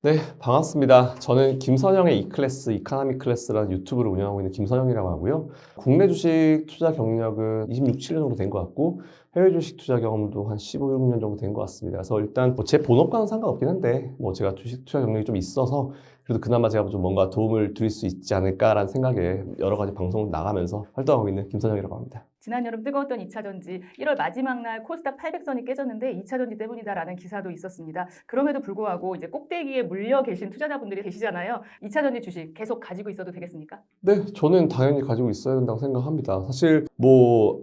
네, 반갑습니다. 저는 김선영의 이클래스, 이카나미 클래스라는 유튜브를 운영하고 있는 김선영이라고 하고요. 국내 주식 투자 경력은 26, 7년 정도 된 것 같고, 해외 주식 투자 경험도 한 15, 16년 정도 된 것 같습니다. 그래서 일단 제 본업과는 상관없긴 한데, 제가 주식 투자 경력이 좀 있어서, 그래도 그나마 제가 좀 뭔가 도움을 드릴 수 있지 않을까라는 생각에 여러 가지 방송을 나가면서 활동하고 있는 김선영이라고 합니다. 지난 여름 뜨거웠던 2차 전지, 1월 마지막 날 코스닥 800선이 깨졌는데 2차 전지 때문이다라는 기사도 있었습니다. 그럼에도 불구하고 이제 꼭대기에 물려 계신 투자자분들이 계시잖아요. 2차 전지 주식 계속 가지고 있어도 되겠습니까? 네, 저는 당연히 가지고 있어야 된다고 생각합니다. 사실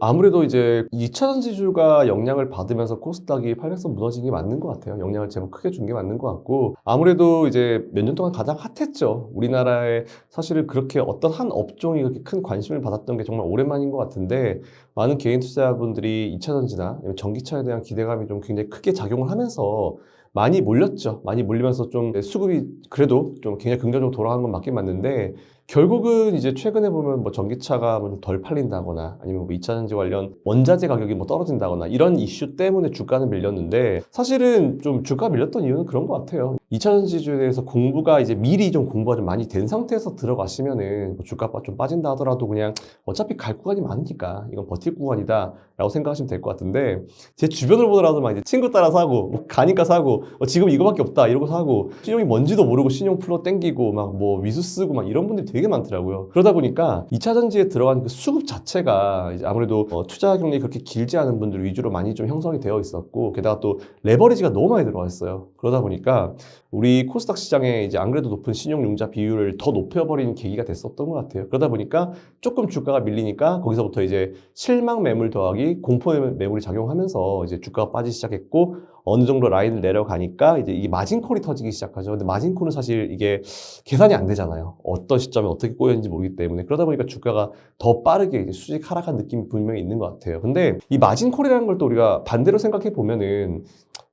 아무래도 이제 2차 전지주가 영향을 받으면서 코스닥이 800선 무너진 게 맞는 것 같아요. 영향을 제법 크게 준 게 맞는 것 같고, 아무래도 이제 몇 년 동안 가장 핫했죠. 우리나라에 사실은 그렇게 어떤 한 업종이 그렇게 큰 관심을 받았던 게 정말 오랜만인 것 같은데, 많은 개인 투자자분들이 2차 전지나 전기차에 대한 기대감이 좀 굉장히 크게 작용을 하면서 많이 몰렸죠. 많이 몰리면서 좀 수급이 그래도 좀 굉장히 긍정적으로 돌아가는 건 맞긴 맞는데, 결국은 이제 최근에 보면 전기차가 좀 덜 팔린다거나 아니면 2차 전지 관련 원자재 가격이 떨어진다거나 이런 이슈 때문에 주가는 밀렸는데, 사실은 좀 주가 밀렸던 이유는 그런 것 같아요. 2차 전지주에 대해서 공부가 이제 미리 좀 공부가 좀 많이 된 상태에서 들어가시면은 주가가 좀 빠진다 하더라도 그냥 어차피 갈 구간이 많으니까 이건 버틸 구간이다 라고 생각하시면 될 것 같은데, 제 주변을 보더라도 막 이제 친구 따라 사고 가니까 사고 지금 이거밖에 없다 이러고 사고, 신용이 뭔지도 모르고 신용 풀로 땡기고 막 위수 쓰고 막 이런 분들이 되게 많더라고요. 그러다 보니까 2차 전지에 들어간 그 수급 자체가 이제 아무래도 투자 경력이 그렇게 길지 않은 분들 위주로 많이 좀 형성이 되어 있었고, 게다가 또 레버리지가 너무 많이 들어가 있어요. 그러다 보니까 우리 코스닥 시장에 이제 안 그래도 높은 신용융자 비율을 더 높여버리는 계기가 됐었던 것 같아요. 그러다 보니까 조금 주가가 밀리니까 거기서부터 이제 실망 매물 더하기 공포 매물이 작용하면서 이제 주가가 빠지기 시작했고, 어느 정도 라인을 내려가니까 이제 이 마진콜이 터지기 시작하죠. 근데 마진콜은 사실 이게 계산이 안 되잖아요. 어떤 시점에 어떻게 꼬였는지 모르기 때문에. 그러다 보니까 주가가 더 빠르게 이제 수직 하락한 느낌이 분명히 있는 것 같아요. 근데 이 마진콜이라는 걸 또 우리가 반대로 생각해 보면은,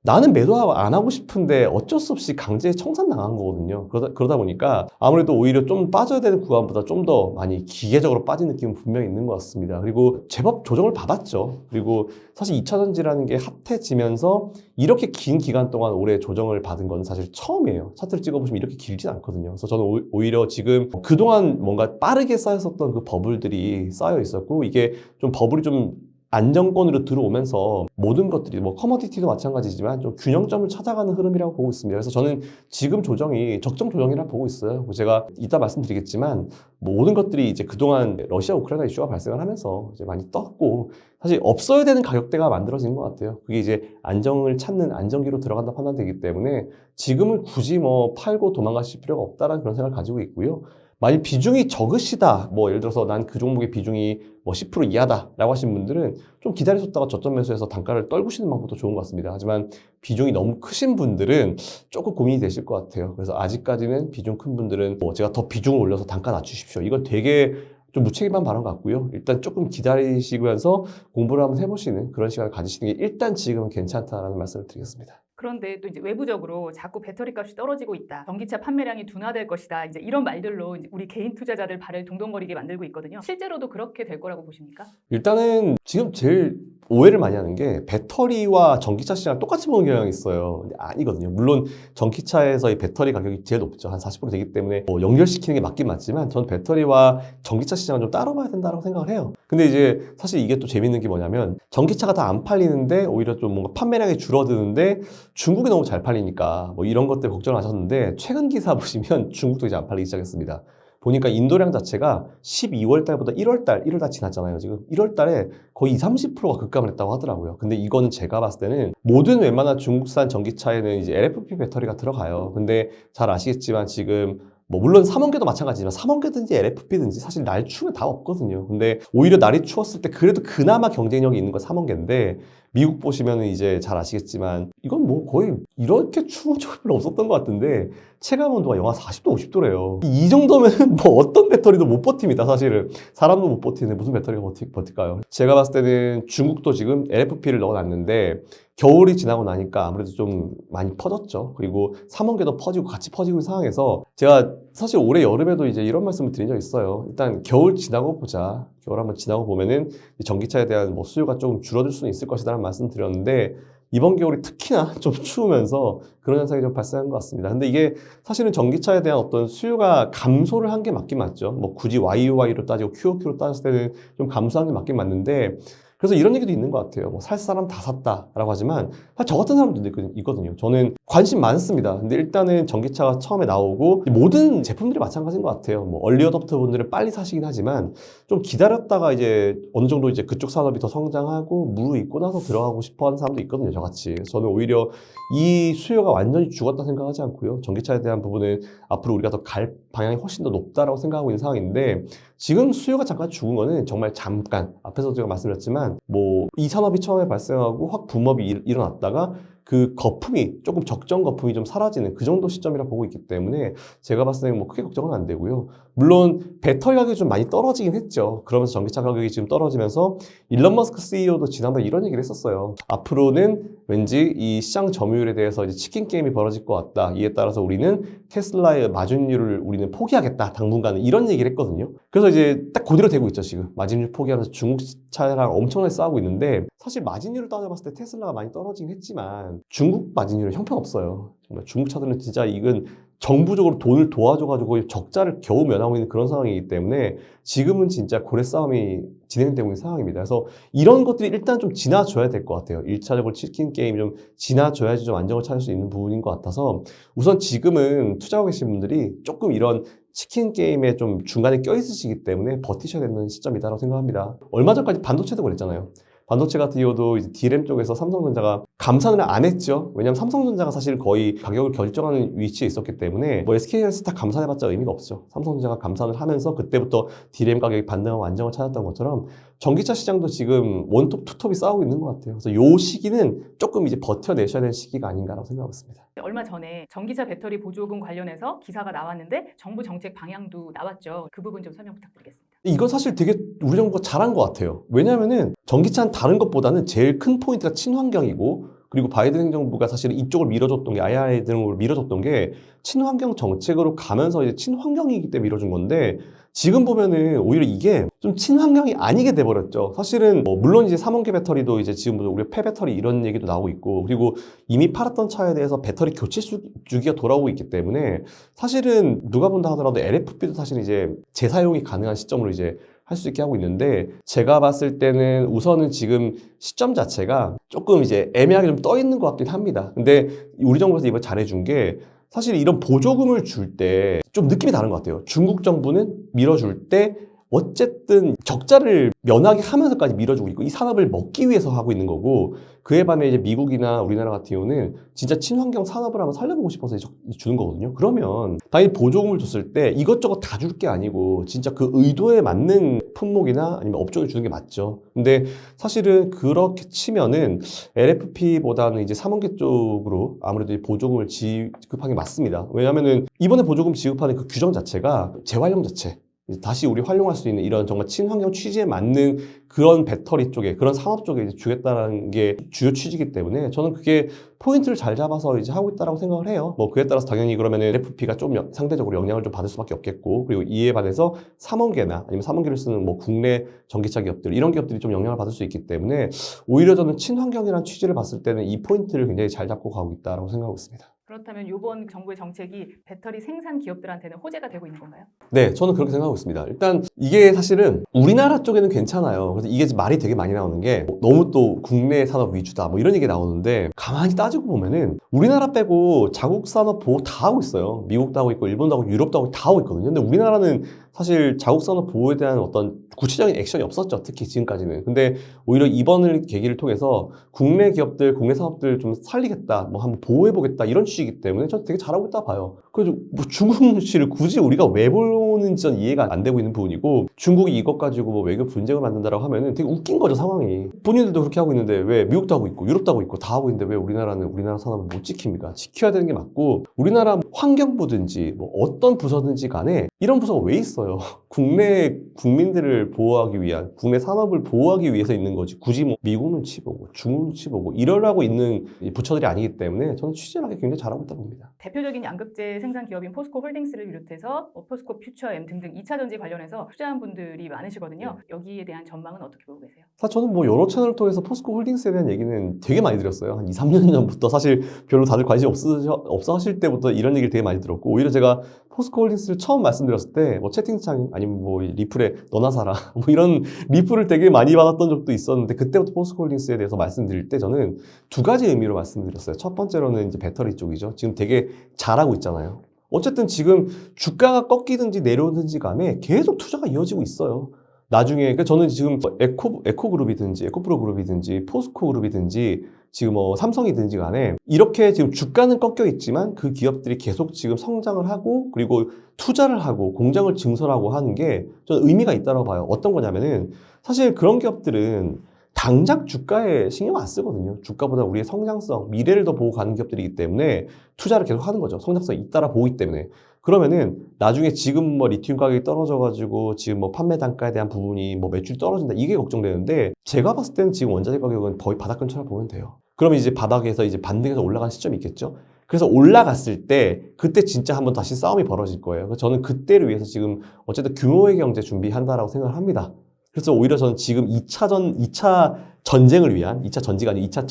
나는 매도 안 하고 싶은데 어쩔 수 없이 강제 청산당한 거거든요. 그러다 보니까 아무래도 오히려 좀 빠져야 되는 구간보다 좀 더 많이 기계적으로 빠진 느낌은 분명히 있는 것 같습니다. 그리고 제법 조정을 받았죠. 그리고 사실 2차 전지라는 게 핫해지면서 이렇게 긴 기간 동안 올해 조정을 받은 건 사실 처음이에요. 차트를 찍어보시면 이렇게 길진 않거든요. 그래서 저는 오히려 지금 그동안 뭔가 빠르게 쌓였었던 그 버블들이 쌓여 있었고, 이게 좀 버블이 좀 안정권으로 들어오면서 모든 것들이 커머디티도 마찬가지지만 좀 균형점을 찾아가는 흐름이라고 보고 있습니다. 그래서 저는 지금 조정이 적정 조정이라고 보고 있어요. 제가 이따 말씀드리겠지만 모든 것들이 이제 그동안 러시아 우크라이나 이슈가 발생을 하면서 이제 많이 떴고, 사실 없어야 되는 가격대가 만들어지는 것 같아요. 그게 이제 안정을 찾는 안정기로 들어간다 판단되기 때문에 지금은 굳이 팔고 도망가실 필요가 없다라는 그런 생각을 가지고 있고요. 만약 비중이 적으시다, 예를 들어서 난 그 종목의 비중이 10% 이하다라고 하신 분들은 좀 기다리셨다가 저점 매수해서 단가를 떨구시는 방법도 좋은 것 같습니다. 하지만 비중이 너무 크신 분들은 조금 고민이 되실 것 같아요. 그래서 아직까지는 비중 큰 분들은 제가 더 비중을 올려서 단가 낮추십시오, 이건 되게 좀 무책임한 발언 같고요. 일단 조금 기다리시면서 공부를 한번 해보시는 그런 시간을 가지시는 게 일단 지금은 괜찮다라는 말씀을 드리겠습니다. 그런데 또 이제 외부적으로 자꾸 배터리 값이 떨어지고 있다, 전기차 판매량이 둔화될 것이다, 이제 이런 말들로 이제 우리 개인 투자자들 발을 동동거리게 만들고 있거든요. 실제로도 그렇게 될 거라고 보십니까? 일단은 지금 제일 오해를 많이 하는 게 배터리와 전기차 시장 똑같이 보는 경향이 있어요. 근데 아니거든요. 물론 전기차에서의 배터리 가격이 제일 높죠. 한 40% 되기 때문에 연결시키는 게 맞긴 맞지만, 전 배터리와 전기차 시장은 좀 따로 봐야 된다고 생각을 해요. 근데 이제 사실 이게 또 재밌는 게 뭐냐면, 전기차가 다 안 팔리는데 오히려 좀 뭔가 판매량이 줄어드는데 중국이 너무 잘 팔리니까 이런 것 때문에 걱정을 하셨는데, 최근 기사 보시면 중국도 이제 안 팔리기 시작했습니다. 보니까 인도량 자체가 12월 달보다 1월 달 지났잖아요. 지금 1월 달에 거의 20, 30%가 급감을 했다고 하더라고요. 근데 이거는 제가 봤을 때는 모든 웬만한 중국산 전기차에는 이제 LFP 배터리가 들어가요. 근데 잘 아시겠지만 지금 물론 삼원계도 마찬가지지만 삼원계든지 LFP든지 사실 날 추우면 다 없거든요. 근데 오히려 날이 추웠을 때 그래도 그나마 경쟁력이 있는 건 삼원계인데, 미국 보시면은 이제 잘 아시겠지만 이건 거의 이렇게 추운 적이 별로 없었던 것 같은데 체감 온도가 영하 40도, 50도래요. 이 정도면 어떤 배터리도 못 버팁니다, 사실은. 사람도 못 버티는데 무슨 배터리가 버틸까요? 제가 봤을 때는 중국도 지금 LFP를 넣어놨는데, 겨울이 지나고 나니까 아무래도 좀 많이 퍼졌죠. 그리고 삼원계도 퍼지고 같이 퍼지고 있는 상황에서 제가 사실 올해 여름에도 이제 이런 말씀을 드린 적 있어요. 일단 겨울 지나고 보자. 겨울 한번 지나고 보면은 전기차에 대한 수요가 조금 줄어들 수는 있을 것이다라는 말씀 드렸는데, 이번 겨울이 특히나 좀 추우면서 그런 현상이 좀 발생한 것 같습니다. 근데 이게 사실은 전기차에 대한 어떤 수요가 감소를 한 게 맞긴 맞죠. 뭐 굳이 YOY로 따지고 QOQ로 따졌을 때는 좀 감소한 게 맞긴 맞는데, 그래서 이런 얘기도 있는 것 같아요. 뭐 살 사람 다 샀다라고 하지만 사실 저 같은 사람도 있거든요. 저는 관심 많습니다. 근데 일단은 전기차가 처음에 나오고 모든 제품들이 마찬가지인 것 같아요. 뭐 얼리 어답터 분들은 빨리 사시긴 하지만 좀 기다렸다가 이제 어느 정도 이제 그쪽 산업이 더 성장하고 무르익고 나서 들어가고 싶어하는 사람도 있거든요. 저같이. 저는 오히려 이 수요가 완전히 죽었다 생각하지 않고요. 전기차에 대한 부분은 앞으로 우리가 더 갈 방향이 훨씬 더 높다라고 생각하고 있는 상황인데, 지금 수요가 잠깐 죽은 거는 정말 잠깐, 앞에서 제가 말씀드렸지만 뭐 이 산업이 처음에 발생하고 확 붐업이 일어났다가 그 거품이 조금 적정 거품이 좀 사라지는 그 정도 시점이라 보고 있기 때문에 제가 봤을 때는 뭐 크게 걱정은 안 되고요. 물론 배터리 가격이 좀 많이 떨어지긴 했죠. 그러면서 전기차 가격이 지금 떨어지면서 일론 머스크 CEO도 지난번에 이런 얘기를 했었어요. 앞으로는 왠지 이 시장 점유율에 대해서 이제 치킨 게임이 벌어질 것 같다. 이에 따라서 우리는 테슬라의 마진율을 우리는 포기하겠다. 당분간은 이런 얘기를 했거든요. 그래서 이제 딱 그대로 되고 있죠, 지금. 마진율 포기하면서 중국 차랑 엄청나게 싸우고 있는데, 사실 마진율을 따져봤을 때 테슬라가 많이 떨어지긴 했지만 중국 마진율은 형편없어요. 정말 중국 차들은 진짜 이건 정부적으로 돈을 도와줘가지고 적자를 겨우 면하고 있는 그런 상황이기 때문에 지금은 진짜 고래 싸움이 진행되고 있는 상황입니다. 그래서 이런 것들이 일단 좀 지나줘야 될 것 같아요. 1차적으로 치킨 게임이 좀 지나줘야지 좀 안정을 찾을 수 있는 부분인 것 같아서 우선 지금은 투자하고 계신 분들이 조금 이런 치킨 게임에 좀 중간에 껴있으시기 때문에 버티셔야 되는 시점이다라고 생각합니다. 얼마 전까지 반도체도 그랬잖아요. 반도체 같은 경우도 이제 D램 쪽에서 삼성전자가 감산을 안 했죠. 왜냐하면 삼성전자가 사실 거의 가격을 결정하는 위치에 있었기 때문에 뭐 SK하이닉스 다 감산해봤자 의미가 없죠. 삼성전자가 감산을 하면서 그때부터 D램 가격이 반등하고 안정을 찾았던 것처럼 전기차 시장도 지금 원톱, 투톱이 싸우고 있는 것 같아요. 그래서 요 시기는 조금 이제 버텨내셔야 되는 시기가 아닌가라고 생각하고 있습니다. 얼마 전에 전기차 배터리 보조금 관련해서 기사가 나왔는데 정부 정책 방향도 나왔죠. 그 부분 좀 설명 부탁드리겠습니다. 이건 사실 되게 우리 정부가 잘한 것 같아요. 왜냐하면은 전기차는 다른 것보다는 제일 큰 포인트가 친환경이고, 그리고 바이든 행정부가 사실은 이쪽을 밀어줬던 게 IRA 등으로 밀어줬던 게 친환경 정책으로 가면서 이제 친환경이기 때문에 밀어준 건데, 지금 보면은 오히려 이게 좀 친환경이 아니게 돼버렸죠. 사실은 뭐 물론 이제 3원계 배터리도 이제 지금 우리가 폐배터리 이런 얘기도 나오고 있고, 그리고 이미 팔았던 차에 대해서 배터리 교체 주기가 돌아오고 있기 때문에 사실은 누가 본다 하더라도 LFP도 사실 이제 재사용이 가능한 시점으로 이제 할 수 있게 하고 있는데, 제가 봤을 때는 우선은 지금 시점 자체가 조금 이제 애매하게 좀 떠 있는 것 같긴 합니다. 근데 우리 정부에서 이번 잘해준 게 사실 이런 보조금을 줄 때 좀 느낌이 다른 것 같아요. 중국 정부는 밀어줄 때 어쨌든 적자를 면하게 하면서까지 밀어주고 있고 이 산업을 먹기 위해서 하고 있는 거고, 그에 반해 이제 미국이나 우리나라 같은 경우는 진짜 친환경 산업을 한번 살려보고 싶어서 주는 거거든요. 그러면 당연히 보조금을 줬을 때 이것저것 다 줄 게 아니고 진짜 그 의도에 맞는 품목이나 아니면 업종을 주는 게 맞죠. 근데 사실은 그렇게 치면은 LFP보다는 이제 3원계 쪽으로 아무래도 보조금을 지급하는 게 맞습니다. 왜냐하면은 이번에 보조금 지급하는 그 규정 자체가 재활용 자체, 다시 우리 활용할 수 있는 이런 정말 친환경 취지에 맞는 그런 배터리 쪽에, 그런 산업 쪽에 이제 주겠다는 게 주요 취지이기 때문에 저는 그게 포인트를 잘 잡아서 이제 하고 있다라고 생각을 해요. 뭐 그에 따라서 당연히 그러면 LFP가 좀 상대적으로 영향을 좀 받을 수밖에 없겠고, 그리고 이에 반해서 3원계나 아니면 3원계를 쓰는 뭐 국내 전기차 기업들, 이런 기업들이 좀 영향을 받을 수 있기 때문에 오히려 저는 친환경이라는 취지를 봤을 때는 이 포인트를 굉장히 잘 잡고 가고 있다라고 생각하고 있습니다. 그렇다면 이번 정부의 정책이 배터리 생산 기업들한테는 호재가 되고 있는 건가요? 네, 저는 그렇게 생각하고 있습니다. 일단 이게 사실은 우리나라 쪽에는 괜찮아요. 그래서 이게 말이 되게 많이 나오는 게 너무 또 국내 산업 위주다 뭐 이런 얘기 나오는데, 가만히 따지고 보면은 우리나라 빼고 자국 산업 보호 다 하고 있어요. 미국도 하고 있고 일본도 하고 유럽도 하고 다 하고 있거든요. 근데 우리나라는 사실 자국 산업 보호에 대한 어떤 구체적인 액션이 없었죠. 특히 지금까지는. 근데 오히려 이번을 계기를 통해서 국내 기업들, 국내 산업들 좀 살리겠다, 뭐 한번 보호해보겠다 이런 취지이기 때문에 저는 되게 잘하고 있다 봐요. 그래서 뭐 중국 눈치를 굳이 우리가 왜 보는지 전 이해가 안 되고 있는 부분이고, 중국이 이것 가지고 뭐 외교 분쟁을 만든다라고 하면은 되게 웃긴 거죠, 상황이. 본인들도 그렇게 하고 있는데 왜 미국도 하고 있고 유럽도 하고 있고 다 하고 있는데 왜 우리나라는 우리나라 산업을 못 지킵니까? 지켜야 되는 게 맞고, 우리나라 환경부든지 뭐 어떤 부서든지 간에 이런 부서가 왜 있어요? 없어요. 국내 국민들을 보호하기 위한, 국내 산업을 보호하기 위해서 있는 거지. 굳이 뭐 미국 눈치 보고 중국 눈치 보고 이러라고 있는 이 부처들이 아니기 때문에 저는 취재하기 굉장히 잘하고 있다 봅니다. 대표적인 양극재 생산 기업인 포스코 홀딩스를 비롯해서 포스코 퓨처엠 등등 2차 전지 관련해서 투자한 분들이 많으시거든요. 여기에 대한 전망은 어떻게 보고 계세요? 사실 저는 뭐 여러 채널을 통해서 포스코 홀딩스에 대한 얘기는 되게 많이 드렸어요. 한 2, 3년 전부터 사실 별로 다들 관심 없어 하실 때부터 이런 얘기를 되게 많이 들었고, 오히려 제가 포스코 홀딩스를 처음 말씀드렸을 때 뭐 채팅창 아니면 뭐 리플에 너나 사라 뭐 이런 리플을 되게 많이 받았던 적도 있었는데, 그때부터 포스코 홀딩스에 대해서 말씀드릴 때 저는 두 가지 의미로 말씀드렸어요. 첫 번째로는 이제 배터리 쪽이죠. 지금 되게 잘하고 있잖아요. 어쨌든 지금 주가가 꺾이든지 내려오든지 간에 계속 투자가 이어지고 있어요. 나중에, 그러니까 저는 지금 에코그룹이든지 에코프로 그룹이든지 포스코 그룹이든지 지금 뭐 삼성이든지 간에 이렇게 지금 주가는 꺾여 있지만 그 기업들이 계속 지금 성장을 하고 그리고 투자를 하고 공장을 증설하고 하는 게 저는 의미가 있다고 봐요. 어떤 거냐면은 사실 그런 기업들은 당장 주가에 신경 안 쓰거든요. 주가보다 우리의 성장성, 미래를 더 보고 가는 기업들이기 때문에 투자를 계속 하는 거죠. 성장성이 잇따라 보기 때문에. 그러면은 나중에 지금 뭐 리튬 가격이 떨어져가지고 지금 뭐 판매 단가에 대한 부분이 뭐 매출이 떨어진다 이게 걱정되는데, 제가 봤을 때는 지금 원자재 가격은 거의 바닥 근처라 보면 돼요. 그러면 이제 바닥에서 이제 반등해서 올라가는 시점이 있겠죠. 그래서 올라갔을 때 그때 진짜 한번 다시 싸움이 벌어질 거예요. 그래서 저는 그때를 위해서 지금 어쨌든 규모의 경제 준비한다라고 생각을 합니다. 그래서 오히려 저는 지금 2차 전쟁을 위한, 2차 전지가 아니고 2차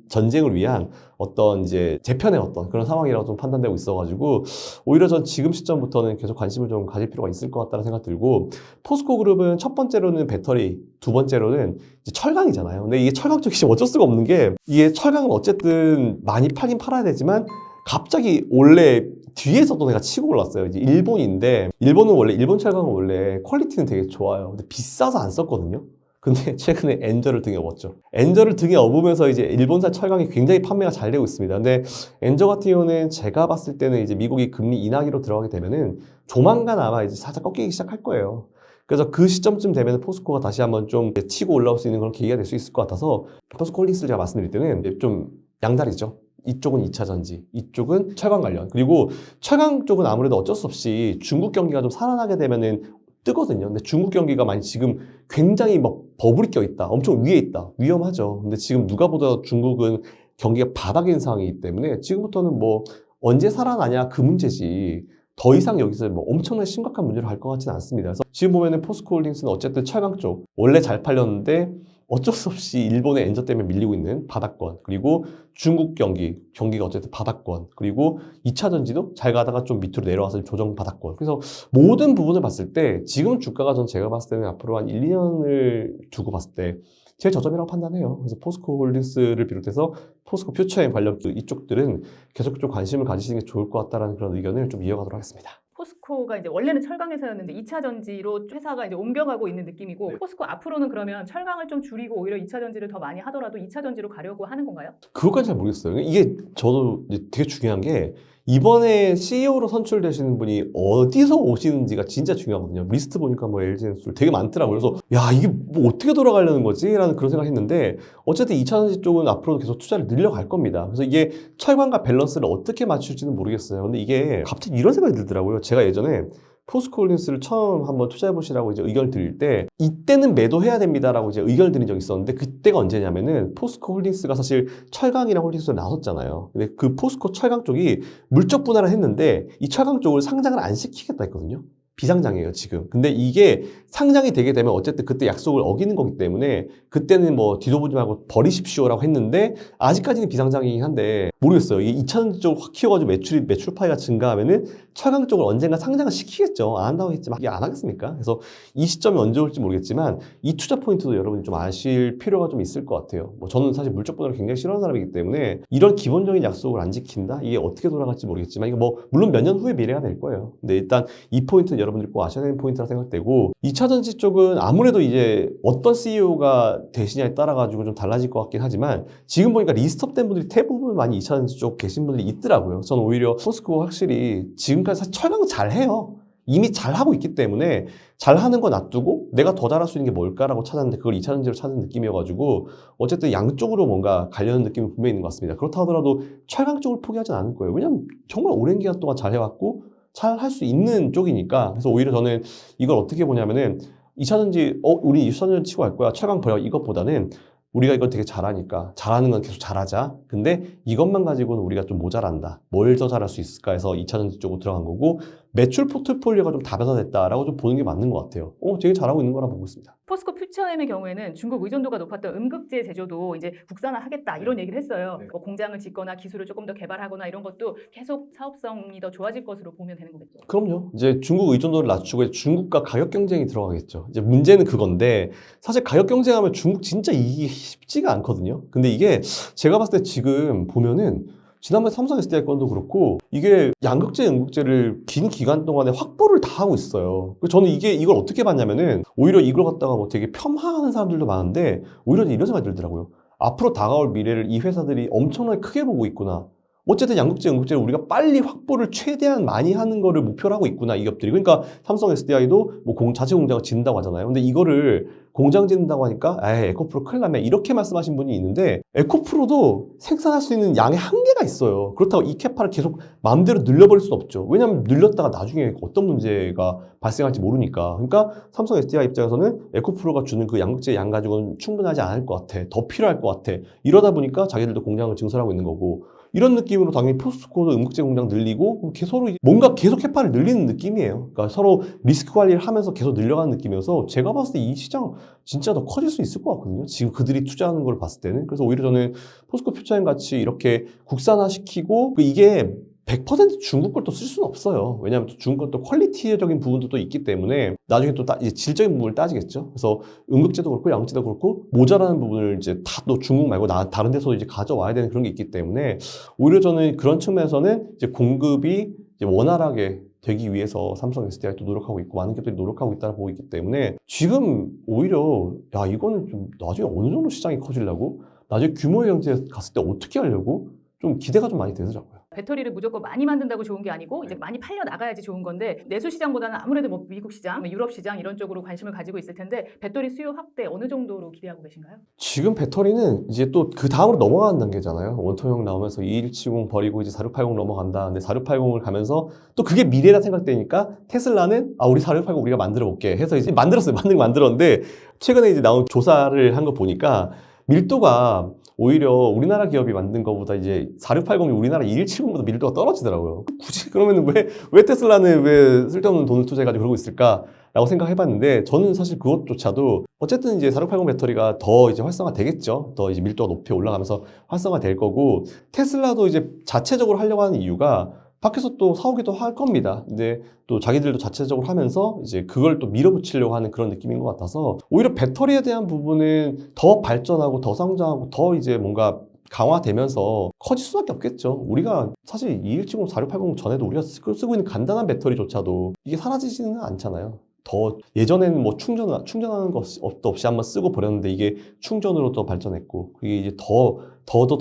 전쟁을 위한 어떤 이제 재편의 어떤 그런 상황이라고 좀 판단되고 있어가지고, 오히려 전 지금 시점부터는 계속 관심을 좀 가질 필요가 있을 것 같다는 생각 들고, 포스코 그룹은 첫 번째로는 배터리, 두 번째로는 이제 철강이잖아요. 근데 이게 철강 쪽이 지금 어쩔 수가 없는 게, 이게 철강은 어쨌든 많이 팔긴 팔아야 되지만 갑자기 원래 뒤에서도 내가 치고 올랐어요. 이제 일본인데, 일본 철강은 원래 퀄리티는 되게 좋아요. 근데 비싸서 안 썼거든요. 근데 최근에 엔저를 등에 업었죠. 엔저를 등에 업으면서 이제 일본산 철강이 굉장히 판매가 잘 되고 있습니다. 근데 엔저 같은 경우는 제가 봤을 때는 이제 미국이 금리 인하기로 들어가게 되면은 조만간 아마 이제 살짝 꺾이기 시작할 거예요. 그래서 그 시점쯤 되면 포스코가 다시 한번 좀 치고 올라올 수 있는 그런 계기가 될 수 있을 것 같아서, 포스코 홀딩스를 제가 말씀드릴 때는 좀 양다리죠. 이쪽은 2차 전지, 이쪽은 철강 관련. 그리고 철강 쪽은 아무래도 어쩔 수 없이 중국 경기가 좀 살아나게 되면은 뜨거든요. 근데 중국 경기가 많이 지금 굉장히 막 버블이 껴있다. 엄청 위에 있다. 위험하죠. 근데 지금 누가 보다 중국은 경기가 바닥인 상황이기 때문에 지금부터는 뭐 언제 살아나냐 그 문제지, 더 이상 여기서 뭐 엄청난 심각한 문제로 갈 것 같지는 않습니다. 그래서 지금 보면은 포스코 홀딩스는 어쨌든 철강 쪽 원래 잘 팔렸는데 어쩔 수 없이 일본의 엔저 때문에 밀리고 있는 바닥권, 그리고 중국 경기가 어쨌든 바닥권, 그리고 2차 전지도 잘 가다가 좀 밑으로 내려와서 조정 바닥권. 그래서 모든 부분을 봤을 때 지금 주가가 전 제가 봤을 때는 앞으로 한 1, 2년을 두고 봤을 때 제일 저점이라고 판단해요. 그래서 포스코 홀딩스를 비롯해서 포스코 퓨처엠 관련 이쪽들은 계속 좀 관심을 가지시는 게 좋을 것 같다는 그런 의견을 좀 이어가도록 하겠습니다. 포스코가 이제 원래는 철강 회사였는데 2차 전지로 회사가 이제 옮겨가고 있는 느낌이고, 네. 포스코 앞으로는 그러면 철강을 좀 줄이고 오히려 2차 전지를 더 많이 하더라도 2차 전지로 가려고 하는 건가요? 그것까지 잘 모르겠어요. 이게 저도 이제 되게 중요한 게, 이번에 CEO로 선출되시는 분이 어디서 오시는지가 진짜 중요하거든요. 리스트 보니까 뭐 LG엔솔 되게 많더라고요. 그래서 야, 이게 뭐 어떻게 돌아가려는 거지? 라는 그런 생각을 했는데, 어쨌든 2차 전지 쪽은 앞으로도 계속 투자를 늘려갈 겁니다. 그래서 이게 철강과 밸런스를 어떻게 맞출지는 모르겠어요. 근데 이게 갑자기 이런 생각이 들더라고요. 제가 예전에 포스코 홀딩스를 처음 한번 투자해보시라고 이제 의견을 드릴 때, 이때는 매도해야 됩니다라고 이제 의견을 드린 적이 있었는데, 그때가 언제냐면은 포스코 홀딩스가 사실 철강이랑 홀딩스로 나섰잖아요. 근데 그 포스코 철강 쪽이 물적 분할을 했는데 이 철강 쪽을 상장을 안 시키겠다 했거든요. 비상장이에요, 지금. 근데 이게 상장이 되게 되면 어쨌든 그때 약속을 어기는 거기 때문에 그때는 뭐 뒤도 보지 말고 버리십시오라고 했는데, 아직까지는 비상장이긴 한데 모르겠어요. 이게 2차 쪽을 확 키워가지고 매출 파이가 증가하면은 철강 쪽을 언젠가 상장을 시키겠죠. 안 한다고 했지만 이게 안 하겠습니까? 그래서 이 시점이 언제 올지 모르겠지만 이 투자 포인트도 여러분이 좀 아실 필요가 좀 있을 것 같아요. 뭐 저는 사실 물적 분할을 굉장히 싫어하는 사람이기 때문에 이런 기본적인 약속을 안 지킨다? 이게 어떻게 돌아갈지 모르겠지만, 이거 뭐 물론 몇 년 후에 미래가 될 거예요. 근데 일단 이 포인트는 여러분들이 꼭 아셔야 되는 포인트라 생각되고, 2차 전지 쪽은 아무래도 이제 어떤 CEO가 되시냐에 따라 가지고 좀 달라질 것 같긴 하지만, 지금 보니까 리스트업된 분들이 대부분 많이 2차 전지 쪽 계신 분들이 있더라고요. 저는 오히려 포스코 확실히 지금까지 사실 철강 잘해요. 이미 잘하고 있기 때문에 잘하는 거 놔두고 내가 더 잘할 수 있는 게 뭘까라고 찾았는데, 그걸 2차 전지로 찾은 느낌이어가지고 어쨌든 양쪽으로 뭔가 가려는 느낌이 분명히 있는 것 같습니다. 그렇다 하더라도 철강 쪽을 포기하진 않을 거예요. 왜냐면 정말 오랜 기간 동안 잘해왔고 잘 할 수 있는 쪽이니까. 그래서 오히려 저는 이걸 어떻게 보냐면은 2차전지 우리 2차전지 치고 갈 거야. 최강 버려 이것보다는 우리가 이걸 되게 잘하니까 잘하는 건 계속 잘하자. 근데 이것만 가지고는 우리가 좀 모자란다. 뭘 더 잘할 수 있을까 해서 2차전지 쪽으로 들어간 거고 매출 포트폴리오가 좀 다변화됐다라고 좀 보는 게 맞는 것 같아요. 되게 잘하고 있는 거라 보고 있습니다. 포스코 퓨처엠의 경우에는 중국 의존도가 높았던 음극재 제조도 이제 국산화하겠다 이런 얘기를 했어요. 네. 뭐 공장을 짓거나 기술을 조금 더 개발하거나 이런 것도 계속 사업성이 더 좋아질 것으로 보면 되는 거겠죠. 그럼요. 이제 중국 의존도를 낮추고 중국과 가격 경쟁이 들어가겠죠. 이제 문제는 그건데 사실 가격 경쟁하면 중국 진짜 이기기 쉽지가 않거든요. 근데 이게 제가 봤을 때 지금 보면은 지난번에 삼성 SDI 건도 그렇고 이게 양극재, 음극재를 긴 기간 동안에 확보를 다 하고 있어요. 저는 이걸 어떻게 봤냐면은 오히려 이걸 갖다가 뭐 되게 폄하하는 사람들도 많은데 오히려 이런 생각이 들더라고요. 앞으로 다가올 미래를 이 회사들이 엄청나게 크게 보고 있구나. 어쨌든 양극재, 음극재를 우리가 빨리 확보를 최대한 많이 하는 거를 목표로 하고 있구나, 이 기업들이. 그러니까 삼성 SDI도 뭐 자체 공장을 짓는다고 하잖아요. 근데 이거를 공장 짓는다고 하니까 에코프로 큰일 나네 이렇게 말씀하신 분이 있는데 에코프로도 생산할 수 있는 양의 한계가 있어요. 그렇다고 이 캐파를 계속 마음대로 늘려버릴 수는 없죠. 왜냐하면 늘렸다가 나중에 어떤 문제가 발생할지 모르니까. 그러니까 삼성 SDI 입장에서는 에코프로가 주는 그 양극재 양 가지고는 충분하지 않을 것 같아. 더 필요할 것 같아. 이러다 보니까 자기들도 공장을 증설하고 있는 거고 이런 느낌으로 당연히 포스코도 음극재 공장 늘리고 서로 뭔가 계속 캐파를 늘리는 느낌이에요. 그러니까 서로 리스크 관리를 하면서 계속 늘려가는 느낌이어서 제가 봤을 때 이 시장 진짜 더 커질 수 있을 것 같거든요. 지금 그들이 투자하는 걸 봤을 때는. 그래서 오히려 저는 포스코 퓨처엠 같이 이렇게 국산화시키고 이게 100% 중국 걸 또 쓸 수는 없어요. 왜냐하면 또 중국 건 또 퀄리티적인 부분도 또 있기 때문에 나중에 또 이제 질적인 부분을 따지겠죠. 그래서 음극재도 그렇고 양극재도 그렇고 모자라는 부분을 이제 다 또 중국 말고 다른 데서 이제 가져와야 되는 그런 게 있기 때문에 오히려 저는 그런 측면에서는 이제 공급이 이제 원활하게 되기 위해서 삼성 SDI도 노력하고 있고 많은 기업들이 노력하고 있다고 보고 있기 때문에 지금 오히려 이거는 좀 나중에 어느 정도 시장이 커지려고 나중에 규모의 경제에 갔을 때 어떻게 하려고 좀 기대가 좀 많이 되더라고요. 배터리를 무조건 많이 만든다고 좋은 게 아니고 이제 많이 팔려 나가야지 좋은 건데 내수 시장보다는 아무래도 뭐 미국 시장, 뭐 유럽 시장 이런 쪽으로 관심을 가지고 있을 텐데 배터리 수요 확대 어느 정도로 기대하고 계신가요? 지금 배터리는 이제 또 그 다음으로 넘어가는 단계잖아요. 원통형 나오면서 2170 버리고 이제 4680 넘어간다. 근데 4680을 가면서 또 그게 미래라 생각되니까 테슬라는 우리 4680 우리가 만들어 볼게 해서 이제 만들었는데 최근에 이제 나온 조사를 한 거 보니까 밀도가 오히려 우리나라 기업이 만든 것보다 이제 4680이 우리나라 2170보다 밀도가 떨어지더라고요. 굳이 그러면 왜 테슬라는 왜 쓸데없는 돈을 투자해가지고 그러고 있을까라고 생각해봤는데 저는 사실 그것조차도 어쨌든 이제 4680 배터리가 더 이제 활성화 되겠죠. 더 이제 밀도가 높이 올라가면서 활성화 될 거고 테슬라도 이제 자체적으로 하려고 하는 이유가 밖에서 또 사오기도 할 겁니다. 근데 또 자기들도 자체적으로 하면서 이제 그걸 또 밀어붙이려고 하는 그런 느낌인 것 같아서 오히려 배터리에 대한 부분은 더 발전하고 더 성장하고 더 이제 뭔가 강화되면서 커질 수밖에 없겠죠. 우리가 사실 2170, 4680 전에도 우리가 쓰고 있는 간단한 배터리조차도 이게 사라지지는 않잖아요. 더 예전에는 뭐 충전하는 것도 없이 한번 쓰고 버렸는데 이게 충전으로 더 발전했고 그게 이제 더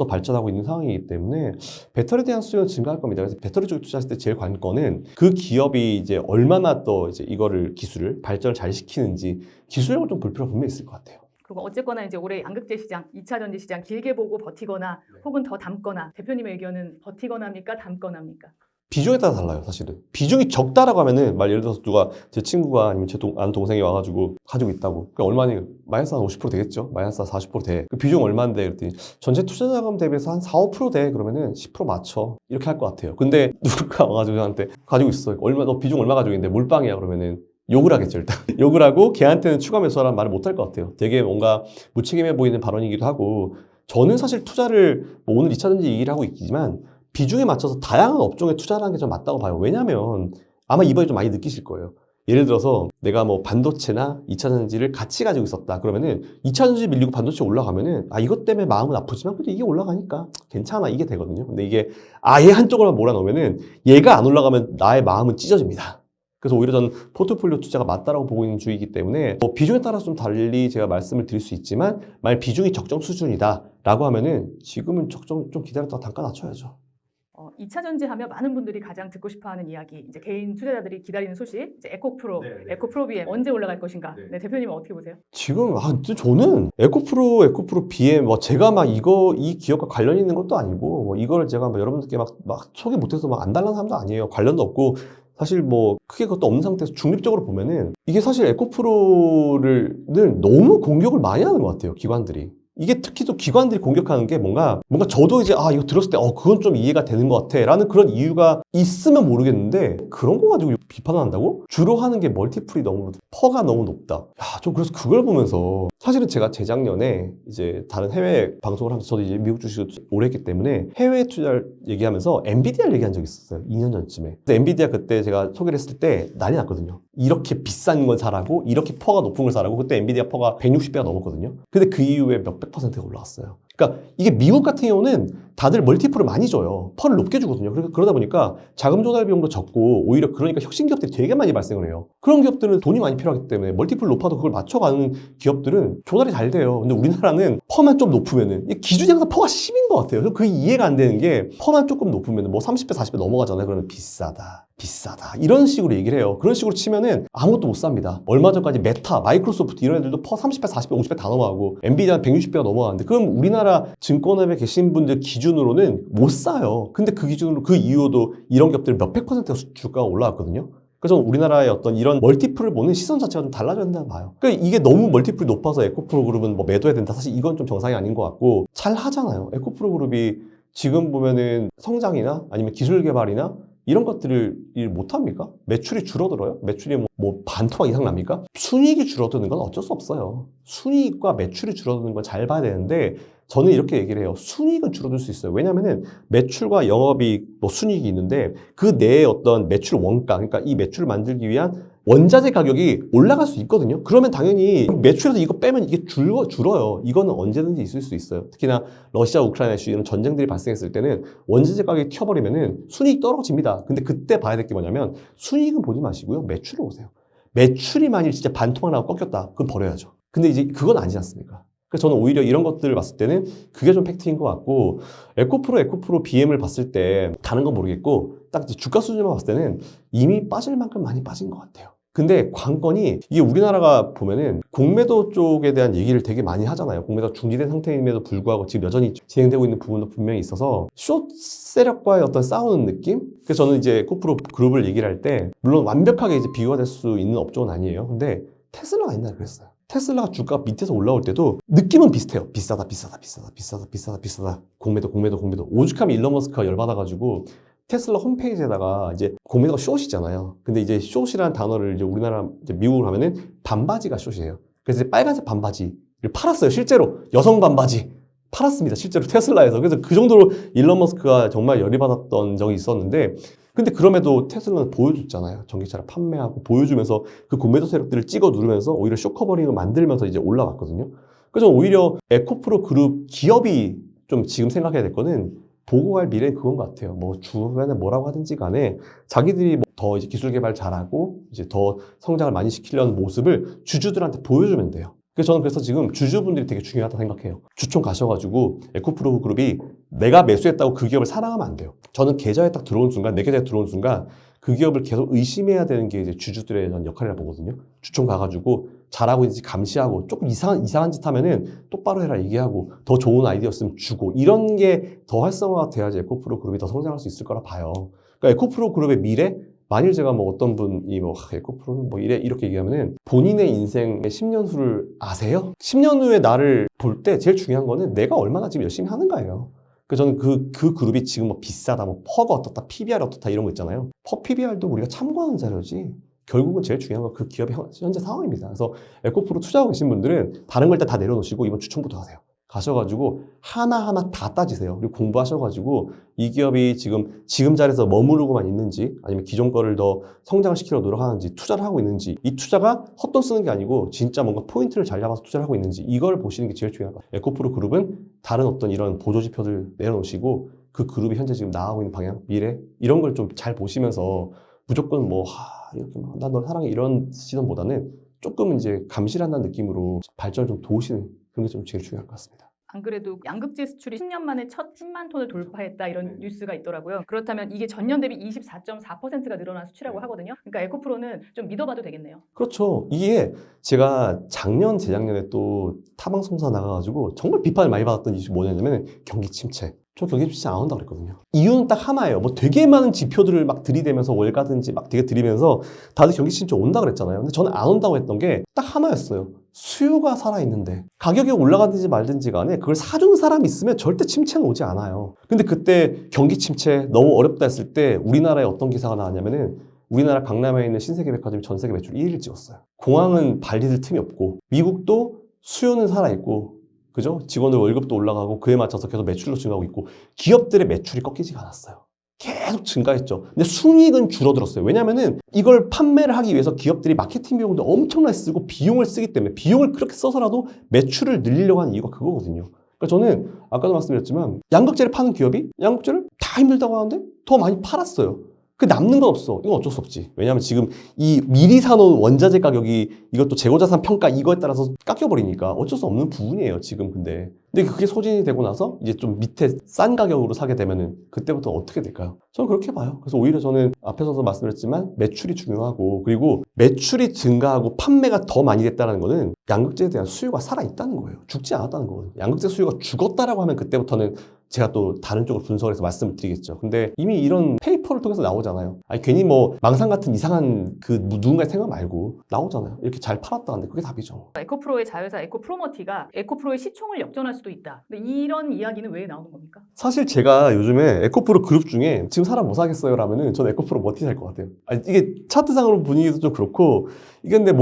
발전하고 있는 상황이기 때문에 배터리에 대한 수요는 증가할 겁니다. 그래서 배터리 쪽에 투자했을 때 제일 관건은 그 기업이 이제 얼마나 또 이제 이거를 기술을 발전을 잘 시키는지 기술력을 좀 볼 필요가 분명히 있을 것 같아요. 그리고 어쨌거나 이제 올해 양극재 시장, 2차 전지 시장 길게 보고 버티거나 혹은 더 담거나 대표님의 의견은 버티거나 합니까? 담거나 합니까? 비중에 따라 달라요, 사실은. 비중이 적다라고 하면은, 예를 들어서 누가, 제 친구가 아니면 아는 동생이 와가지고 가지고 있다고. 그러니까 얼마니, 마이너스 한 50% 되겠죠? 마이너스 한 40% 돼. 그 비중 얼마인데? 그랬더니, 전체 투자 자금 대비해서 한 4, 5% 돼. 그러면은 10% 맞춰. 이렇게 할 것 같아요. 근데 누가 와가지고 저한테 가지고 있어. 너 비중 얼마 가지고 있는데 몰빵이야. 그러면은, 욕을 하겠죠, 일단. 욕을 하고, 걔한테는 추가 매수하라는 말을 못 할 것 같아요. 되게 뭔가 무책임해 보이는 발언이기도 하고, 저는 사실 투자를, 뭐 오늘 2차전지 얘기를 하고 있지만, 비중에 맞춰서 다양한 업종에 투자를 하는 게 좀 맞다고 봐요. 왜냐면 아마 이번에 좀 많이 느끼실 거예요. 예를 들어서 내가 뭐 반도체나 2차전지를 같이 가지고 있었다. 그러면은 2차전지 밀리고 반도체 올라가면은 이것 때문에 마음은 아프지만 그래도 이게 올라가니까 괜찮아. 이게 되거든요. 근데 이게 아예 한쪽으로만 몰아넣으면은 얘가 안 올라가면 나의 마음은 찢어집니다. 그래서 오히려 저는 포트폴리오 투자가 맞다라고 보고 있는 주의이기 때문에 뭐 비중에 따라서 좀 달리 제가 말씀을 드릴 수 있지만 만약 비중이 적정 수준이다라고 하면은 지금은 적정 좀 기다렸다가 단가 낮춰야죠. 2차 전지 하면 많은 분들이 가장 듣고 싶어하는 이야기, 이제 개인 투자자들이 기다리는 소식, 이제 에코프로, 에코프로 BM 언제 올라갈 것인가? 네, 대표님은 어떻게 보세요? 지금 저는 에코프로 BM 제가 막 이 기업과 관련 있는 것도 아니고 이거를 제가 여러분들께 막 소개 못해서 막 안 달라는 사람도 아니에요. 관련도 없고 사실 뭐 크게 그것도 없는 상태에서 중립적으로 보면은 이게 사실 에코프로를 너무 공격을 많이 하는 것 같아요, 기관들이. 이게 특히 또 기관들이 공격하는 게 뭔가 저도 이제 이거 들었을 때 그건 좀 이해가 되는 것 같아 라는 그런 이유가 있으면 모르겠는데 그런 거 가지고 비판을 한다고? 주로 하는 게 멀티플이 너무 퍼가 너무 높다. 좀 그래서 그걸 보면서 사실은 제가 재작년에 이제 다른 해외 방송을 하면서 저도 이제 미국 주식을 오래 했기 때문에 해외 투자를 얘기하면서 엔비디아를 얘기한 적이 있었어요. 2년 전쯤에. 근데 엔비디아 그때 제가 소개를 했을 때 난리 났거든요. 이렇게 비싼 걸 사라고 이렇게 퍼가 높은 걸 사라고. 그때 엔비디아 퍼가 160배가 넘었거든요. 근데 그 이후에 몇백 %가 올라왔어요. 그러니까 이게 미국 같은 경우는 다들 멀티플을 많이 줘요. 펄을 높게 주거든요. 그러다 보니까 자금 조달 비용도 적고 오히려 그러니까 혁신 기업들이 되게 많이 발생을 해요. 그런 기업들은 돈이 많이 필요하기 때문에 멀티플 높아도 그걸 맞춰가는 기업들은 조달이 잘 돼요. 근데 우리나라는 퍼만 좀 높으면은 기준이 항상 퍼가 10인 것 같아요. 그래서 그게 이해가 안 되는 게 퍼만 조금 높으면은 뭐 30배, 40배 넘어가잖아요. 그러면 비싸다. 이런 식으로 얘기를 해요. 그런 식으로 치면은 아무것도 못 삽니다. 얼마 전까지 메타, 마이크로소프트 이런 애들도 퍼 30배, 40배, 50배 다 넘어가고 엔비디아는 160배가 넘어가는데 그럼 우리나라 증권업에 계신 분들 기준으로는 못 사요. 근데 그 기준으로 그 이후로도 이런 기업들 몇백 %가 주가가 올라왔거든요. 그래서 우리나라의 어떤 이런 멀티플을 보는 시선 자체가 좀 달라져야 된다고 봐요. 그러니까 이게 너무 멀티플이 높아서 에코프로 그룹은 뭐 매도해야 된다. 사실 이건 좀 정상이 아닌 것 같고 잘 하잖아요. 에코프로 그룹이 지금 보면은 성장이나 아니면 기술 개발이나 이런 것들을 일 못합니까? 매출이 줄어들어요? 매출이 뭐 반토막 이상 납니까? 순이익이 줄어드는 건 어쩔 수 없어요. 순이익과 매출이 줄어드는 건 잘 봐야 되는데 저는 이렇게 얘기를 해요. 순이익은 줄어들 수 있어요. 왜냐면은 매출과 영업이익, 뭐 순이익이 있는데 그 내에 어떤 매출 원가, 그러니까 이 매출을 만들기 위한 원자재 가격이 올라갈 수 있거든요. 그러면 당연히 매출에서 이거 빼면 이게 줄어요. 이거는 언제든지 있을 수 있어요. 특히나 러시아, 우크라이나 이슈 이런 전쟁들이 발생했을 때는 원자재 가격이 튀어버리면은 순이익 떨어집니다. 근데 그때 봐야 될 게 뭐냐면 순이익은 보지 마시고요. 매출을 보세요. 매출이 만일 진짜 반토막 나고 꺾였다. 그건 버려야죠. 근데 이제 그건 아니지 않습니까? 그래서 저는 오히려 이런 것들을 봤을 때는 그게 좀 팩트인 것 같고 에코프로 BM을 봤을 때 다른 건 모르겠고 딱 이제 주가 수준만 봤을 때는 이미 빠질 만큼 많이 빠진 것 같아요. 근데 관건이 이게 우리나라가 보면은 공매도 쪽에 대한 얘기를 되게 많이 하잖아요. 공매도 중지된 상태임에도 불구하고 지금 여전히 진행되고 있는 부분도 분명히 있어서 숏 세력과의 어떤 싸우는 느낌? 그래서 저는 이제 에코프로 그룹을 얘기를 할 때 물론 완벽하게 이제 비교가 될 수 있는 업종은 아니에요. 근데 테슬라가 옛날에 그랬어요. 테슬라가 주가가 밑에서 올라올 때도 느낌은 비슷해요. 비싸다. 공매도. 오죽하면 일론 머스크가 열받아가지고 테슬라 홈페이지에다가 이제 공매도가 숏이잖아요. 근데 이제 숏이라는 단어를 이제 우리나라, 이제 미국으로 하면은 반바지가 숏이에요. 그래서 이제 빨간색 반바지를 팔았어요. 실제로 여성 반바지 팔았습니다. 실제로 테슬라에서. 그래서 그 정도로 일론 머스크가 정말 열이 받았던 적이 있었는데 근데 그럼에도 테슬라는 보여줬잖아요. 전기차를 판매하고 보여주면서 그 공매도 세력들을 찍어 누르면서 오히려 쇼커버링을 만들면서 이제 올라왔거든요. 그래서 오히려 에코프로 그룹 기업이 좀 지금 생각해야 될 거는 보고 갈 미래는 그건 것 같아요. 뭐 주변에 뭐라고 하든지 간에 자기들이 더 이제 기술 개발 잘하고 이제 더 성장을 많이 시키려는 모습을 주주들한테 보여주면 돼요. 저는 지금 주주분들이 되게 중요하다고 생각해요. 주총 가셔가지고 에코프로 그룹이 내가 매수했다고 그 기업을 사랑하면 안 돼요. 저는 계좌에 딱 들어온 순간, 내 계좌에 들어온 순간 그 기업을 계속 의심해야 되는 게 이제 주주들의 역할이라 보거든요. 주총 가가지고 잘하고 있는지 감시하고 조금 이상한 짓 하면은 똑바로 해라 얘기하고 더 좋은 아이디어였으면 주고 이런 게 더 활성화가 돼야지 에코프로 그룹이 더 성장할 수 있을 거라 봐요. 그러니까 에코프로 그룹의 미래? 만일 제가 뭐 어떤 분이 에코프로는 뭐 이렇게 얘기하면은 본인의 인생의 10년 후를 아세요? 10년 후에 나를 볼 때 제일 중요한 거는 내가 얼마나 지금 열심히 하는가예요. 그래서 저는 그 그룹이 지금 뭐 비싸다, 뭐 퍼가 어떻다, PBR 어떻다 이런 거 있잖아요. 퍼 PBR도 우리가 참고하는 자료지. 결국은 제일 중요한 건 그 기업의 현재 상황입니다. 그래서 에코프로 투자하고 계신 분들은 다른 걸 일단 다 내려놓으시고 이번 추천부터 하세요. 가셔가지고 하나하나 다 따지세요. 그리고 공부하셔가지고 이 기업이 지금 자리에서 머무르고만 있는지 아니면 기존 거를 더 성장을 시키려고 노력하는지 투자를 하고 있는지 이 투자가 헛돈 쓰는 게 아니고 진짜 뭔가 포인트를 잘 잡아서 투자를 하고 있는지 이걸 보시는 게 제일 중요한 거예요. 에코프로 그룹은 다른 어떤 이런 보조지표들 내려놓으시고 그 그룹이 현재 지금 나아가고 있는 방향, 미래 이런 걸 좀 잘 보시면서 무조건 이렇게 난 널 사랑해 이런 시선보다는 조금 이제 감시한다는 느낌으로 발전을 좀 도우시는 그런 게 좀 제일 중요할 것 같습니다. 안 그래도 양극재 수출이 10년 만에 첫 10만 톤을 돌파했다 이런 뉴스가 있더라고요. 그렇다면 이게 전년 대비 24.4%가 늘어난 수치라고 하거든요. 그러니까 에코프로는 좀 믿어봐도 되겠네요. 그렇죠. 이게 제가 작년, 재작년에 또 타방송사 나가가지고 정말 비판을 많이 받았던 이슈 뭐냐면 경기 침체. 저 경기 침체 안 한다고 그랬거든요. 이유는 딱 하나예요. 뭐 되게 많은 지표들을 막 들이대면서 월가든지 막 되게 들이면서 다들 경기 침체 온다 그랬잖아요. 근데 저는 안 온다고 했던 게 딱 하나였어요. 수요가 살아있는데 가격이 올라가든지 말든지 간에 그걸 사주는 사람이 있으면 절대 침체는 오지 않아요. 근데 그때 경기 침체 너무 어렵다 했을 때 우리나라에 어떤 기사가 나왔냐면은 우리나라 강남에 있는 신세계백화점이 전 세계 매출 1위를 찍었어요. 공항은 발디딜 틈이 없고 미국도 수요는 살아있고 그죠? 직원들 월급도 올라가고 그에 맞춰서 계속 매출도 증가하고 있고 기업들의 매출이 꺾이지가 않았어요. 계속 증가했죠. 근데 순이익은 줄어들었어요. 왜냐면은 이걸 판매를 하기 위해서 기업들이 마케팅 비용도 엄청나게 쓰고 비용을 쓰기 때문에 비용을 그렇게 써서라도 매출을 늘리려고 하는 이유가 그거거든요. 그러니까 저는 아까도 말씀드렸지만 양극재를 파는 기업이 양극재를 다 힘들다고 하는데 더 많이 팔았어요. 그 남는 건 없어. 이건 어쩔 수 없지. 왜냐하면 지금 이 미리 사놓은 원자재 가격이 이것도 재고자산 평가 이거에 따라서 깎여버리니까 어쩔 수 없는 부분이에요. 지금 근데 그게 소진이 되고 나서 이제 좀 밑에 싼 가격으로 사게 되면은 그때부터 어떻게 될까요? 저는 그렇게 봐요. 그래서 오히려 저는 앞에서도 말씀드렸지만 매출이 중요하고 그리고 매출이 증가하고 판매가 더 많이 됐다는 거는 양극재에 대한 수요가 살아있다는 거예요. 죽지 않았다는 거거든요. 양극재 수요가 죽었다라고 하면 그때부터는 제가 또 다른 쪽으로 분석을 해서 말씀을 드리겠죠. 근데 이미 이런 페이퍼를 통해서 나오잖아요. 아니 괜히 뭐 망상 같은 이상한 그 누군가의 생각 말고 나오잖아요. 이렇게 잘 팔았다는데 그게 답이죠. 에코프로의 자회사 에코프로머티가 에코프로의 시총을 역전할 수도 있다. 근데 이런 이야기는 왜 나오는 겁니까? 사실 제가 요즘에 에코프로 그룹 중에 지금 사람 뭐 사겠어요? 라면은 저는 에코프로 머티 살 것 같아요. 아니, 이게 차트상으로 분위기도 좀 그렇고 이게 근데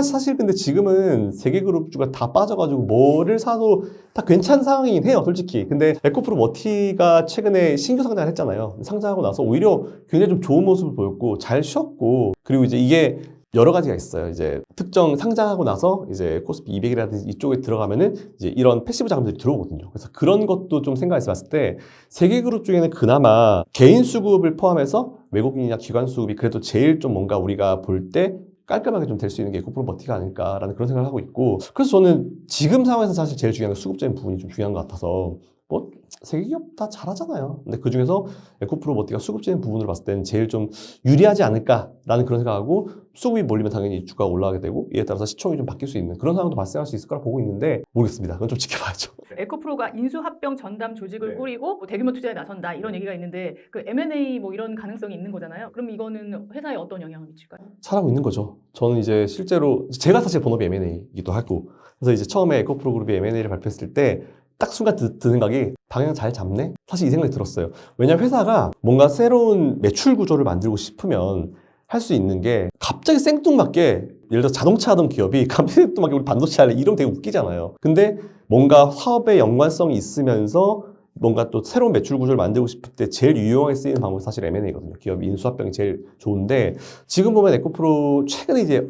사실 근데 지금은 세계그룹주가 다 빠져가지고 뭐를 사도 다 괜찮은 상황이긴 해요, 솔직히. 근데 에코프로 머티가 최근에 신규 상장을 했잖아요. 상장하고 나서 오히려 굉장히 좀 좋은 모습을 보였고 잘 쉬었고 그리고 이제 이게 여러 가지가 있어요. 이제 특정 상장하고 나서 이제 코스피 200이라든지 이쪽에 들어가면은 이제 이런 패시브 자금들이 들어오거든요. 그래서 그런 것도 좀 생각해서 봤을 때 세계그룹 중에는 그나마 개인 수급을 포함해서 외국인이나 기관 수급이 그래도 제일 좀 뭔가 우리가 볼 때 깔끔하게 좀 될 수 있는 게 에코프로 머티가 아닐까라는 그런 생각을 하고 있고 그래서 저는 지금 상황에서 사실 제일 중요한 건 수급적인 부분이 좀 중요한 것 같아서 뭐 세계 기업 다 잘하잖아요. 근데 그 중에서 에코프로 머티가 수급적인 부분으로 봤을 때는 제일 좀 유리하지 않을까라는 그런 생각하고 수급이 몰리면 당연히 주가가 올라가게 되고 이에 따라서 시총이 좀 바뀔 수 있는 그런 상황도 발생할 수 있을 거라 보고 있는데 모르겠습니다. 그건 좀 지켜봐야죠. 에코프로가 인수합병 전담 조직을 네. 꾸리고 뭐 대규모 투자에 나선다 이런 얘기가 있는데 그 M&A 뭐 이런 가능성이 있는 거잖아요. 그럼 이거는 회사에 어떤 영향을 미칠까요? 잘하고 있는 거죠. 저는 이제 실제로 제가 사실 본업이 M&A이기도 하고 그래서 이제 처음에 에코프로 그룹이 M&A를 발표했을 때 딱 순간 드는 생각이 방향 잘 잡네? 사실 이 생각이 들었어요. 왜냐면 회사가 뭔가 새로운 매출 구조를 만들고 싶으면 할 수 있는 게 갑자기 생뚱맞게 예를 들어 자동차 하던 기업이 갑자기 생뚱맞게 우리 반도체 할래 이러면 되게 웃기잖아요. 근데 뭔가 사업의 연관성이 있으면서 뭔가 또 새로운 매출 구조를 만들고 싶을 때 제일 유용하게 쓰이는 방법이 사실 M&A거든요. 기업 인수합병이 제일 좋은데 지금 보면 에코프로 최근에 이제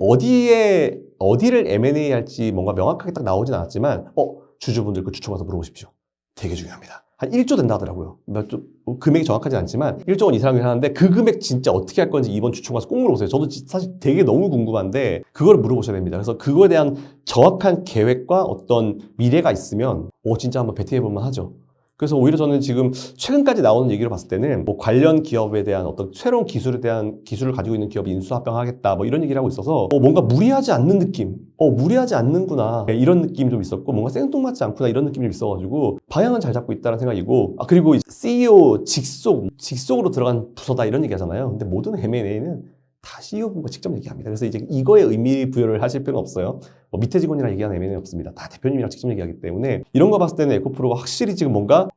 어디를 M&A 할지 뭔가 명확하게 딱 나오진 않았지만 주주분들 그 주총 가서 물어보십시오. 되게 중요합니다. 한 1조 된다 하더라고요. 금액이 정확하진 않지만 1조 원 이상을 하는데 그 금액 진짜 어떻게 할 건지 이번 주총 가서 꼭 물어보세요. 저도 사실 되게 너무 궁금한데 그걸 물어보셔야 됩니다. 그래서 그거에 대한 정확한 계획과 어떤 미래가 있으면 진짜 한번 베팅해볼만 하죠. 그래서 오히려 저는 지금 최근까지 나오는 얘기를 봤을 때는 뭐 관련 기업에 대한 어떤 새로운 기술을 가지고 있는 기업이 인수합병하겠다 뭐 이런 얘기를 하고 있어서 뭔가 무리하지 않는 느낌 무리하지 않는구나 이런 느낌이 좀 있었고 뭔가 생뚱맞지 않구나 이런 느낌이 좀 있어가지고 방향은 잘 잡고 있다는 생각이고 그리고 CEO 직속으로 들어간 부서다 이런 얘기 하잖아요. 근데 모든 M&A는 다 CEO분과 직접 얘기합니다. 그래서 이제 이거에 의미 부여를 하실 필요는 없어요. 밑에 직원이랑 얘기하는 M&A는 없습니다. 다 대표님이랑 직접 얘기하기 때문에 이런 거 봤을 때는 에코프로가 확실히 지금 뭔가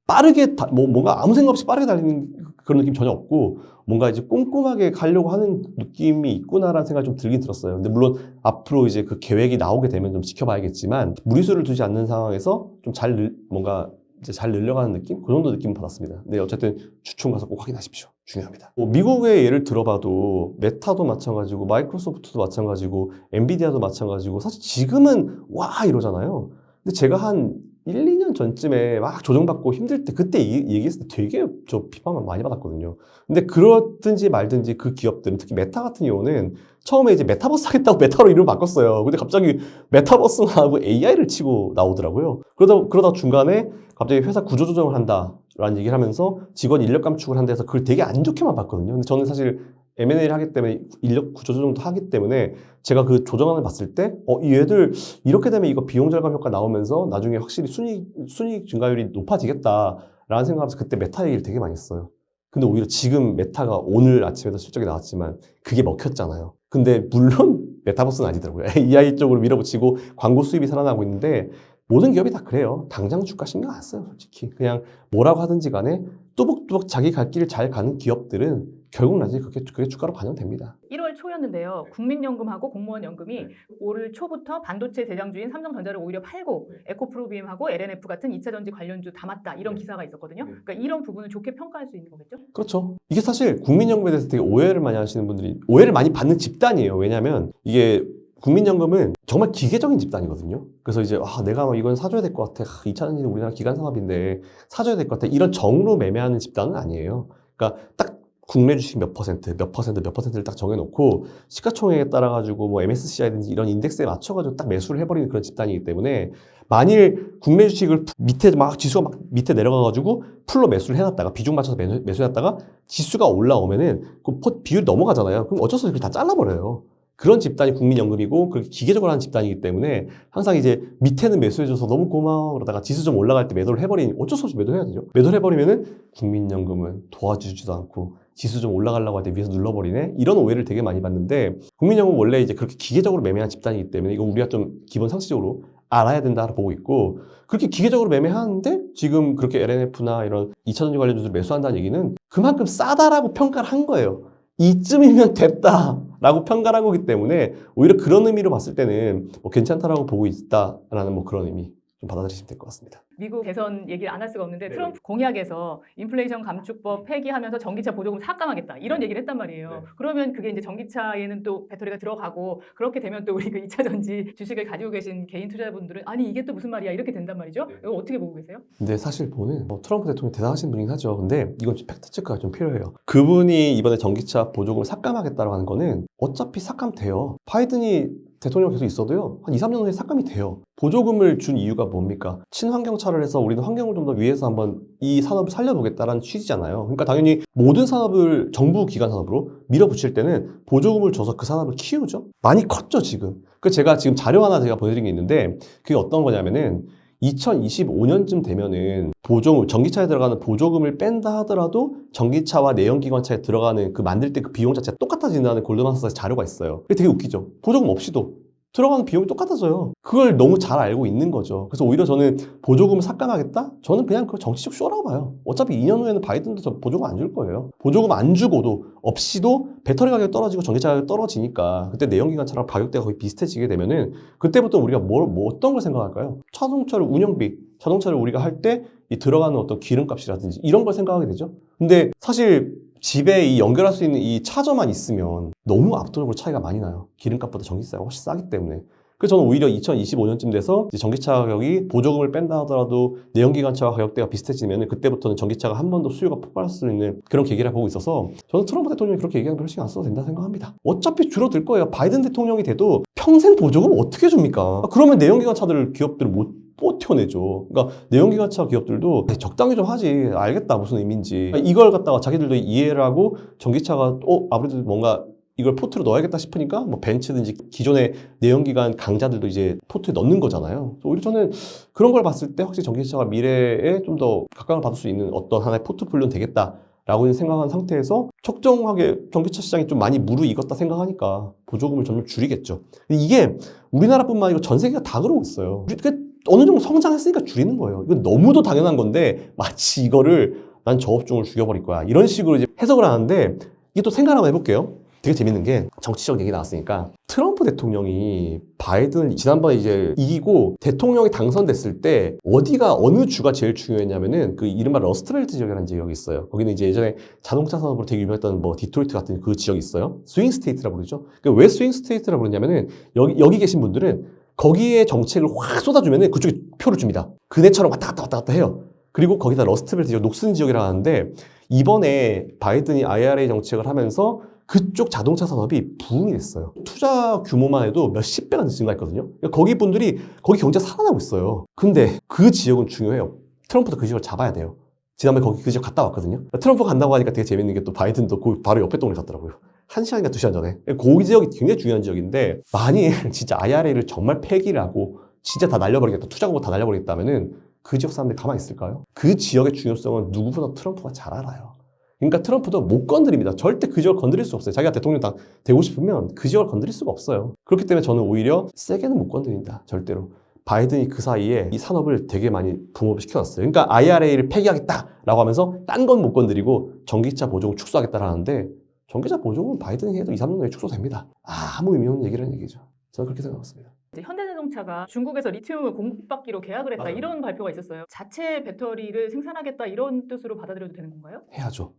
빠르게 뭔가 아무 생각 없이 빠르게 달리는 그런 느낌 전혀 없고 뭔가 이제 꼼꼼하게 가려고 하는 느낌이 있구나라는 생각이 좀 들긴 들었어요. 근데 물론 앞으로 이제 그 계획이 나오게 되면 좀 지켜봐야겠지만 무리수를 두지 않는 상황에서 좀 뭔가 이제 잘 늘려가는 느낌? 그 정도 느낌을 받았습니다. 근데 어쨌든 주총 가서 꼭 확인하십시오. 중요합니다. 미국의 예를 들어봐도 메타도 마찬가지고 마이크로소프트도 마찬가지고 엔비디아도 마찬가지고 사실 지금은 와 이러잖아요. 근데 제가 한 1, 2년 전쯤에 막 조정받고 힘들 때 그때 얘기했을 때 되게 저 비판만 많이 받았거든요. 근데 그렇든지 말든지 그 기업들은 특히 메타 같은 경우는 처음에 이제 메타버스 하겠다고 메타로 이름을 바꿨어요. 근데 갑자기 메타버스만 하고 AI를 치고 나오더라고요. 그러다 중간에 갑자기 회사 구조조정을 한다라는 얘기를 하면서 직원 인력 감축을 한다 해서 그걸 되게 안 좋게만 봤거든요. 근데 저는 사실 M&A를 하기 때문에 인력 구조조정도 하기 때문에 제가 그 조정안을 봤을 때 얘들 이렇게 되면 이거 비용 절감 효과 나오면서 나중에 확실히 순이익 증가율이 높아지겠다 라는 생각하면서 그때 메타 얘기를 되게 많이 했어요. 근데 오히려 지금 메타가 오늘 아침에도 실적이 나왔지만 그게 먹혔잖아요. 근데 물론 메타버스는 아니더라고요. AI 쪽으로 밀어붙이고 광고 수입이 살아나고 있는데 모든 기업이 다 그래요. 당장 주가 신경 안 써요, 솔직히. 그냥 뭐라고 하든지 간에 뚜벅뚜벅 자기 갈 길을 잘 가는 기업들은 결국 나중에 그게 주가로 반영됩니다. 1월 초였는데요. 국민연금하고 공무원연금이 네. 올 초부터 반도체 대장주인 삼성전자를 오히려 팔고 에코프로비엠하고 LNF 같은 2차전지 관련주 담았다. 이런 네. 기사가 있었거든요. 네. 그러니까 이런 부분을 좋게 평가할 수 있는 거겠죠? 그렇죠. 이게 사실 국민연금에 대해서 되게 오해를 많이 하시는 분들이, 오해를 많이 받는 집단이에요. 왜냐면 이게 국민연금은 정말 기계적인 집단이거든요. 그래서 이제 내가 뭐 이건 사줘야 될 것 같아. 2차전지는 우리나라 기관 산업인데 사줘야 될 것 같아. 이런 정로 매매하는 집단은 아니에요. 그러니까 딱 국내 주식 몇 퍼센트를 딱 정해놓고 시가총액에 따라 가지고 뭐 MSCI든지 이런 인덱스에 맞춰가지고 딱 매수를 해버리는 그런 집단이기 때문에 만일 국내 주식을 밑에 막 지수가 막 밑에 내려가가지고 풀로 매수를 해놨다가 비중 맞춰서 매수해놨다가 지수가 올라오면은 그 비율이 넘어가잖아요. 그럼 어쩔 수 없이 그걸 다 잘라버려요. 그런 집단이 국민연금이고 그렇게 기계적으로 하는 집단이기 때문에 항상 이제 밑에는 매수해줘서 너무 고마워 그러다가 지수 좀 올라갈 때 매도를 해버리니 어쩔 수 없이 매도해야 되죠. 매도를 해버리면은 국민연금은 도와주지도 않고 지수 좀 올라가려고 할 때 위에서 눌러버리네? 이런 오해를 되게 많이 받는데 국민연금은 원래 이제 그렇게 기계적으로 매매한 집단이기 때문에 이거 우리가 좀 기본 상식적으로 알아야 된다고 보고 있고 그렇게 기계적으로 매매하는데 지금 그렇게 LNF나 이런 2차전지 관련주들 매수한다는 얘기는 그만큼 싸다라고 평가를 한 거예요. 이쯤이면 됐다라고 평가를 한 거기 때문에 오히려 그런 의미로 봤을 때는 뭐 괜찮다라고 보고 있다라는 뭐 그런 의미 좀 받아들이시면 될 것 같습니다. 미국 대선 얘기를 안 할 수가 없는데 네. 트럼프 공약에서 인플레이션 감축법 폐기하면서 전기차 보조금 삭감하겠다 이런 얘기를 했단 말이에요. 네. 그러면 그게 이제 전기차에는 또 배터리가 들어가고 그렇게 되면 또 우리 그 2차전지 주식을 가지고 계신 개인 투자자분들은 아니 이게 또 무슨 말이야 이렇게 된단 말이죠. 이거 어떻게 보고 계세요? 근데 사실 보는 트럼프 대통령 대단하신 분이긴 하죠. 근데 이건 좀 팩트 체크가 좀 필요해요. 그분이 이번에 전기차 보조금을 삭감하겠다고 하는 거는 어차피 삭감돼요. 바이든이 대통령 계속 있어도요. 한 2, 3년 후에 삭감이 돼요. 보조금을 준 이유가 뭡니까? 친환경차를 해서 우리는 환경을 좀 더 위해서 한번 이 산업을 살려보겠다라는 취지잖아요. 그러니까 당연히 모든 산업을 정부 기관 산업으로 밀어붙일 때는 보조금을 줘서 그 산업을 키우죠. 많이 컸죠, 지금. 그 제가 지금 자료 하나 제가 보여드린 게 있는데 그게 어떤 거냐면은 2025년쯤 되면은 전기차에 들어가는 보조금을 뺀다 하더라도 전기차와 내연기관차에 들어가는 그 만들 때 그 비용 자체가 똑같아진다는 골드만삭스 자료가 있어요. 그게 되게 웃기죠. 보조금 없이도 들어가는 비용이 똑같아져요. 그걸 너무 잘 알고 있는 거죠. 그래서 오히려 저는 보조금을 삭감하겠다? 저는 그냥 그 정치적 쇼라고 봐요. 어차피 2년 후에는 바이든도 저 보조금 안 줄 거예요. 보조금 안 주고도 없이도 배터리 가격이 떨어지고 전기차 가격이 떨어지니까 그때 내연기관차랑 가격대가 거의 비슷해지게 되면은 그때부터 우리가 어떤 걸 생각할까요? 자동차를 운영비, 자동차를 우리가 할 때 이 들어가는 어떤 기름값이라든지 이런 걸 생각하게 되죠. 근데 사실 집에 이 연결할 수 있는 이 차저만 있으면 너무 압도적으로 차이가 많이 나요. 기름값보다 전기세가 훨씬 싸기 때문에. 그래서 저는 오히려 2025년쯤 돼서 이제 전기차 가격이 보조금을 뺀다 하더라도 내연기관차와 가격대가 비슷해지면 그때부터는 전기차가 한 번 더 수요가 폭발할 수 있는 그런 계기를 보고 있어서 저는 트럼프 대통령이 그렇게 얘기하면 별 신경 안 써도 된다 생각합니다. 어차피 줄어들 거예요. 바이든 대통령이 돼도 평생 보조금 어떻게 줍니까? 그러면 내연기관차들 기업들을 못 버텨내죠. 그러니까 내연기관차 기업들도 적당히 좀 하지. 알겠다 무슨 의미인지. 이걸 갖다가 자기들도 이해를 하고 전기차가 아무래도 뭔가 이걸 포트로 넣어야겠다 싶으니까 뭐 벤츠든지 기존의 내연기관 강자들도 이제 포트에 넣는 거잖아요. 오히려 저는 그런 걸 봤을 때 확실히 전기차가 미래에 좀 더 각광을 받을 수 있는 어떤 하나의 포트폴리오는 되겠다라고 생각한 상태에서 적정하게 전기차 시장이 좀 많이 무르익었다 생각하니까 보조금을 점점 줄이겠죠. 이게 우리나라뿐만 아니고 전 세계가 다 그러고 있어요. 어느 정도 성장했으니까 줄이는 거예요. 이건 너무도 당연한 건데 마치 이거를 난 저 업종을 죽여버릴 거야 이런 식으로 이제 해석을 하는데 이게 또 생각 한번 해볼게요. 되게 재밌는 게 정치적 얘기 나왔으니까 트럼프 대통령이 바이든을 지난번에 이제 이기고 대통령이 당선됐을 때 어느 주가 제일 중요했냐면은 그 이른바 러스트벨트 지역이라는 지역이 있어요. 거기는 이제 예전에 자동차 산업으로 되게 유명했던 뭐 디트로이트 같은 그 지역이 있어요. 스윙 스테이트라고 부르죠. 그러니까 왜 스윙 스테이트라고 부르냐면은 여기 계신 분들은 거기에 정책을 확 쏟아주면은 그쪽에 표를 줍니다. 그네처럼 왔다 갔다 해요. 그리고 거기다 러스트벨트 지역, 녹슨 지역이라고 하는데 이번에 바이든이 IRA 정책을 하면서 그쪽 자동차 산업이 부흥이 됐어요. 투자 규모만 해도 몇십 배가 증가했거든요. 그러니까 거기 분들이 거기 경제가 살아나고 있어요. 근데 그 지역은 중요해요. 트럼프도 그 지역을 잡아야 돼요. 지난번에 거기 그 지역 갔다 왔거든요. 트럼프 간다고 하니까 되게 재밌는 게 또 바이든도 그 바로 옆에 동네 갔더라고요. 1시간인가 2시간 전에. 그 지역이 굉장히 중요한 지역인데 만일 진짜 IRA를 정말 폐기를 하고 진짜 다 날려버리겠다. 투자 공고 다 날려버리겠다면은 그 지역 사람들이 가만히 있을까요? 그 지역의 중요성은 누구보다 트럼프가 잘 알아요. 그러니까 트럼프도 못 건드립니다. 절대 그 지역을 건드릴 수 없어요. 자기가 대통령 되고 싶으면 그 지역을 건드릴 수가 없어요. 그렇기 때문에 저는 오히려 세게는 못 건드린다. 절대로. 바이든이 그 사이에 이 산업을 되게 많이 붐업을 시켜놨어요. 그러니까 IRA를 폐기하겠다라고 하면서 딴 건 못 건드리고 전기차 보조금 축소하겠다라는데 전기차 보조금은 바이든이 해도 2, 3년 내에 축소됩니다. 아무 의미 없는 얘기라는 얘기죠. 저는 그렇게 생각했습니다. 이제 현대자동차가 중국에서 리튬을 공급받기로 계약을 했다 맞아요. 이런 발표가 있었어요. 자체 배터리를 생산하겠다 이런 뜻으로 받아들여도 되는 건가요? 해야죠.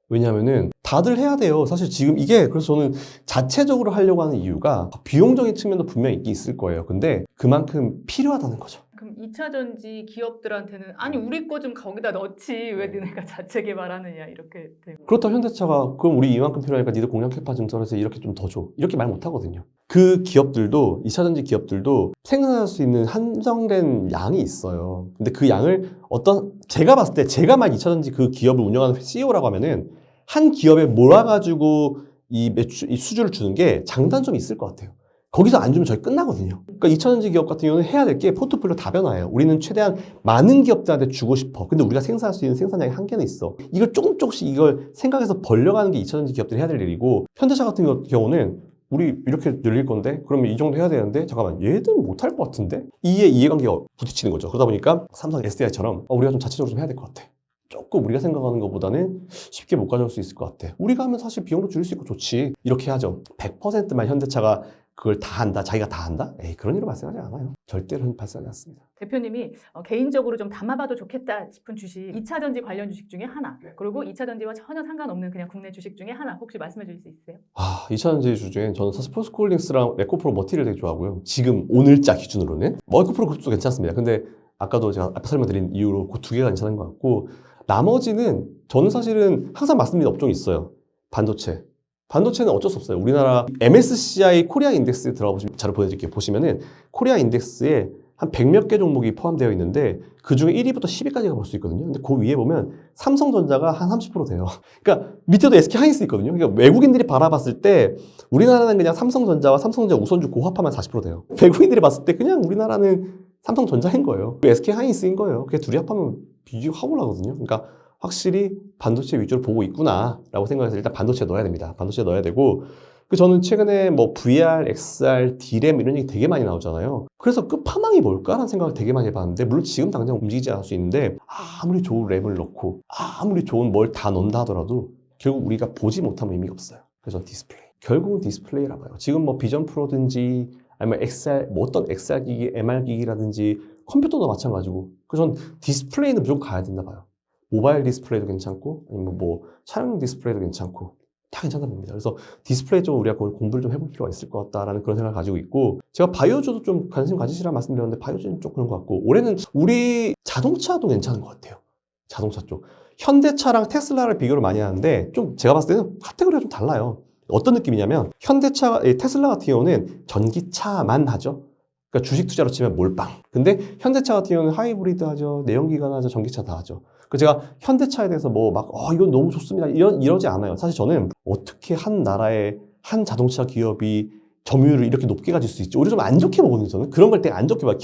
왜냐하면은 다들 해야 돼요. 사실 지금 이게 그래서 저는 자체적으로 하려고 하는 이유가 비용적인 측면도 분명히 있긴 있을 거예요. 근데 그만큼 필요하다는 거죠. 그럼 2차 전지 기업들한테는 아니 우리 거 좀 거기다 넣지 왜 너네가 자체 개발하느냐 이렇게 되고. 그렇다고 현대차가 그럼 우리 이만큼 필요하니까 니들 공장 캐파 증설해서 이렇게 좀 더 줘. 이렇게 말 못 하거든요. 그 기업들도 2차 전지 기업들도 생산할 수 있는 한정된 양이 있어요. 근데 그 양을 제가 봤을 때 제가 만 2차 전지 그 기업을 운영하는 CEO라고 하면은 한 기업에 몰아가지고 이 수주를 주는 게 장단점이 있을 것 같아요. 거기서 안 주면 저희 끝나거든요. 그러니까 2차전지 기업 같은 경우는 해야 될 게 포트폴리오 다변화예요. 우리는 최대한 많은 기업들한테 주고 싶어. 근데 우리가 생산할 수 있는 생산량이 한계는 있어. 이걸 조금씩 이걸 생각해서 벌려가는 게 2차전지 기업들이 해야 될 일이고 현대차 같은 경우는 우리 이렇게 늘릴 건데 그러면 이 정도 해야 되는데 잠깐만 얘들은 못할 것 같은데? 이해관계가 부딪히는 거죠. 그러다 보니까 삼성 SDI처럼 우리가 좀 자체적으로 좀 해야 될 것 같아. 조금 우리가 생각하는 것보다는 쉽게 못 가져올 수 있을 것 같아. 우리가 하면 사실 비용도 줄일 수 있고 좋지. 이렇게 하죠. 100%만 현대차가 그걸 다 한다, 자기가 다 한다? 에이, 그런 일은 발생하지 않아요. 절대로 발생하지 않습니다. 대표님이 개인적으로 좀 담아봐도 좋겠다 싶은 주식 2차 전지 관련 주식 중에 하나 그리고 2차 전지와 전혀 상관없는 그냥 국내 주식 중에 하나 혹시 말씀해 주실 수 있으세요? 2차전지 주중엔 저는 사실 포스코홀딩스랑 에코프로 머티를 되게 좋아하고요. 지금 오늘자 기준으로는 에코프로 그룹도 괜찮습니다. 근데 아까도 제가 앞에 설명드린 이유로 그 두 개가 괜찮은 것 같고 나머지는 저는 사실은 항상 말씀드린 업종이 있어요. 반도체는 어쩔 수 없어요. 우리나라 MSCI 코리아 인덱스에 들어가 보시면 자료 보여드릴게요. 보시면은 코리아 인덱스에 한 100몇 개 종목이 포함되어 있는데 그 중에 1위부터 10위까지가 볼 수 있거든요. 근데 그 위에 보면 삼성전자가 한 30% 돼요. 그러니까 밑에도 SK 하이닉스 있거든요. 그러니까 외국인들이 바라봤을 때 우리나라는 그냥 삼성전자와 삼성전자 우선주 고합하면 40% 돼요. 외국인들이 봤을 때 그냥 우리나라는 삼성전자인 거예요. SK 하이닉스인 거예요. 그게 둘이 합하면 비교하고 나거든요. 그러니까 확실히 반도체 위주로 보고 있구나라고 생각해서 일단 반도체 넣어야 됩니다. 반도체 넣어야 되고 저는 최근에 뭐 VR, XR, D램 이런 얘기 되게 많이 나오잖아요. 그래서 끝판왕이 뭘까라는 생각을 되게 많이 해봤는데 물론 지금 당장 움직이지 않을 수 있는데 아무리 좋은 램을 넣고 아무리 좋은 뭘 다 넣는다 하더라도 결국 우리가 보지 못하면 의미가 없어요. 그래서 디스플레이. 결국은 디스플레이라 봐요. 지금 뭐 비전 프로든지 아니면 XR, 뭐 어떤 XR 기기, MR 기기라든지 컴퓨터도 마찬가지고 그래서 전 디스플레이는 무조건 가야 된다 봐요. 모바일 디스플레이도 괜찮고 아니면 뭐 촬영 디스플레이도 괜찮고 다 괜찮다 봅니다. 그래서 디스플레이 쪽은 우리가 공부를 좀 해볼 필요가 있을 것 같다라는 그런 생각을 가지고 있고 제가 바이오주도 좀 관심 가지시라 말씀드렸는데 바이오주는 좀 그런 것 같고 올해는 우리 자동차도 괜찮은 것 같아요. 자동차 쪽. 현대차랑 테슬라를 비교를 많이 하는데 좀 제가 봤을 때는 카테고리가 좀 달라요. 어떤 느낌이냐면 테슬라 같은 경우는 전기차만 하죠. 그러니까 주식 투자로 치면 몰빵. 근데 현대차 같은 경우는 하이브리드 하죠. 내연기관 하죠. 전기차 다 하죠. 그 제가 현대차에 대해서 뭐 막 이건 너무 좋습니다. 이러지 않아요. 사실 저는 어떻게 한 나라의 한 자동차 기업이 점유율을 이렇게 높게 가질 수 있지? 오히려 좀 안 좋게 보거든요. 저는 그런 걸 되게 안 좋게 봐요.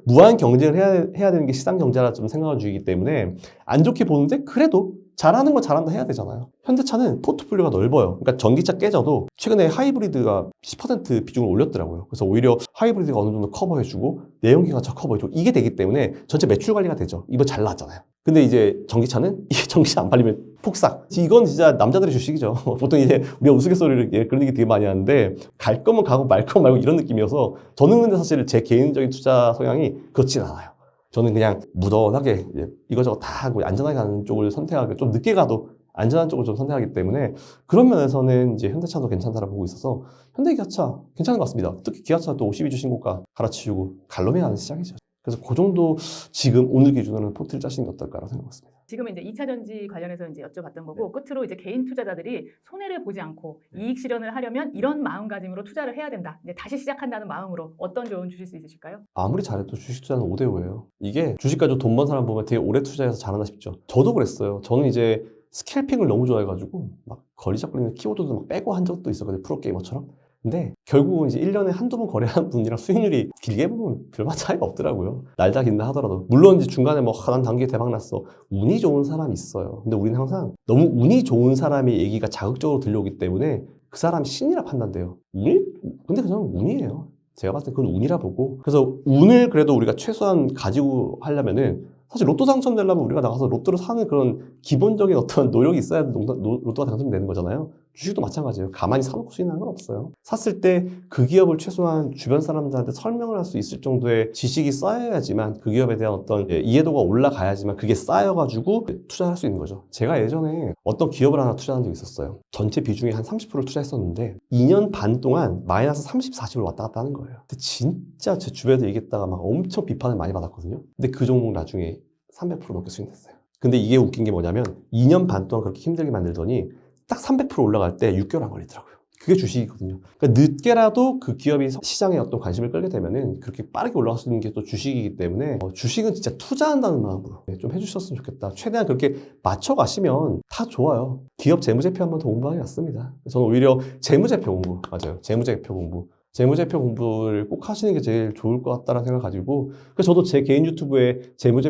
무한 경쟁을 해야 되는 게 시장 경제라 좀 생각을 주기 때문에 안 좋게 보는데 그래도 잘하는 건 잘한다 해야 되잖아요. 현대차는 포트폴리오가 넓어요. 그러니까 전기차 깨져도 최근에 하이브리드가 10% 비중을 올렸더라고요. 그래서 오히려 하이브리드가 어느 정도 커버해주고 내연기관차 커버해주고 이게 되기 때문에 전체 매출 관리가 되죠. 이거 잘 나왔잖아요. 근데 이제 전기차는 이게 전기차 안 팔리면 폭삭. 이건 진짜 남자들의 주식이죠. 보통 이제 우리가 우스갯소리를 그런 얘기 되게 많이 하는데 갈 거면 가고 말 거면 말고 이런 느낌이어서 저는 근데 사실 제 개인적인 투자 성향이 그렇진 않아요. 저는 그냥 무던하게 이거저거 다 하고 안전하게 가는 쪽을 선택하고 좀 늦게 가도 안전한 쪽을 좀 선택하기 때문에 그런 면에서는 이제 현대차도 괜찮다라고 보고 있어서 현대기아차 괜찮은 것 같습니다. 특히 기아차 또 52주 신고가 갈아치우고 갈로미 하는 시장이죠. 그래서 그 정도 지금 오늘 기준으로는 포트를 짜시는 게 어떨까라고 생각했습니다. 지금은 이제 2차 전지 관련해서 이제 여쭤봤던 거고 끝으로 이제 개인 투자자들이 손해를 보지 않고 이익 실현을 하려면 이런 마음가짐으로 투자를 해야 된다. 이제 다시 시작한다는 마음으로 어떤 조언 주실 수 있으실까요? 아무리 잘해도 주식 투자는 5대5예요. 이게 주식 가지고 돈 번 사람 보면 되게 오래 투자해서 잘하나 싶죠. 저도 그랬어요. 저는 이제 스캘핑을 너무 좋아해가지고 막 거리 잡고 있는 키워드도 막 빼고 한 적도 있었거든요. 프로게이머처럼. 근데 결국은 이제 1년에 한두 번 거래하는 분이랑 수익률이 길게 보면 별반 차이가 없더라고요. 날짜 긴다 하더라도. 물론 이제 중간에 뭐 난 단기에 대박 났어. 운이 좋은 사람이 있어요. 근데 우리는 항상 너무 운이 좋은 사람의 얘기가 자극적으로 들려오기 때문에 그 사람이 신이라 판단돼요. 운이? 근데 그냥 운이에요. 제가 봤을 때 그건 운이라 보고. 그래서 운을 그래도 우리가 최소한 가지고 하려면은 사실 로또 당첨되려면 우리가 나가서 로또를 사는 그런 기본적인 어떤 노력이 있어야 로또가 당첨되는 거잖아요. 주식도 마찬가지예요. 가만히 사놓고 수익나는 건 없어요. 샀을 때 그 기업을 최소한 주변 사람들한테 설명을 할 수 있을 정도의 지식이 쌓여야지만 그 기업에 대한 어떤 이해도가 올라가야지만 그게 쌓여가지고 투자할 수 있는 거죠. 제가 예전에 어떤 기업을 하나 투자한 적이 있었어요. 전체 비중의 한 30%를 투자했었는데 2년 반 동안 마이너스 30, 40을 왔다 갔다 하는 거예요. 근데 진짜 제 주변에서 얘기했다가 막 엄청 비판을 많이 받았거든요. 근데 그 종목 나중에 300% 넘게 수익냈어요. 근데 이게 웃긴 게 뭐냐면 2년 반 동안 그렇게 힘들게 만들더니 딱 300% 올라갈 때 6개월 안 걸리더라고요. 그게 주식이거든요. 그러니까 늦게라도 그 기업이 시장에 어떤 관심을 끌게 되면은 그렇게 빠르게 올라갈 수 있는 게 또 주식이기 때문에 주식은 진짜 투자한다는 마음으로 좀 해주셨으면 좋겠다. 최대한 그렇게 맞춰가시면 다 좋아요. 기업 재무제표 한번 더 공부하기 낫습니다. 저는 오히려 재무제표 공부, 맞아요. 재무제표 공부. 재무제표 공부를 꼭 하시는 게 제일 좋을 것 같다는 생각을 가지고 그래서 저도 제 개인 유튜브에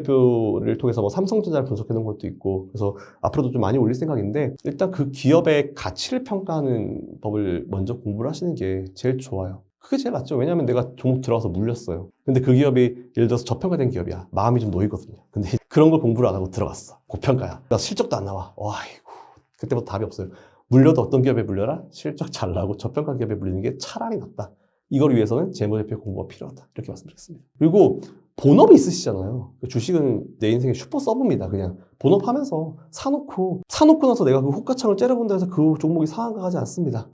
재무제표를 통해서 뭐 삼성전자를 분석해 놓은 것도 있고 그래서 앞으로도 좀 많이 올릴 생각인데 일단 그 기업의 가치를 평가하는 법을 먼저 공부를 하시는 게 제일 좋아요. 그게 제일 낫죠. 왜냐하면 내가 종목 들어가서 물렸어요. 근데 그 기업이 예를 들어서 저평가된 기업이야. 마음이 좀 놓이거든요. 근데 그런 걸 공부를 안 하고 들어갔어. 고평가야. 나 실적도 안 나와. 아이고 그때부터 답이 없어요. 물려도 어떤 기업에 물려라? 실적 잘 나고 저평가 기업에 물리는 게 차라리 낫다. 이걸 위해서는 재무제표 공부가 필요하다. 이렇게 말씀드리겠습니다. 그리고 본업이 있으시잖아요. 주식은 내 인생의 슈퍼 서브입니다. 그냥 본업하면서 사놓고 나서 내가 그 호가창을 째려본다 해서 그 종목이 상한가 가지 않습니다.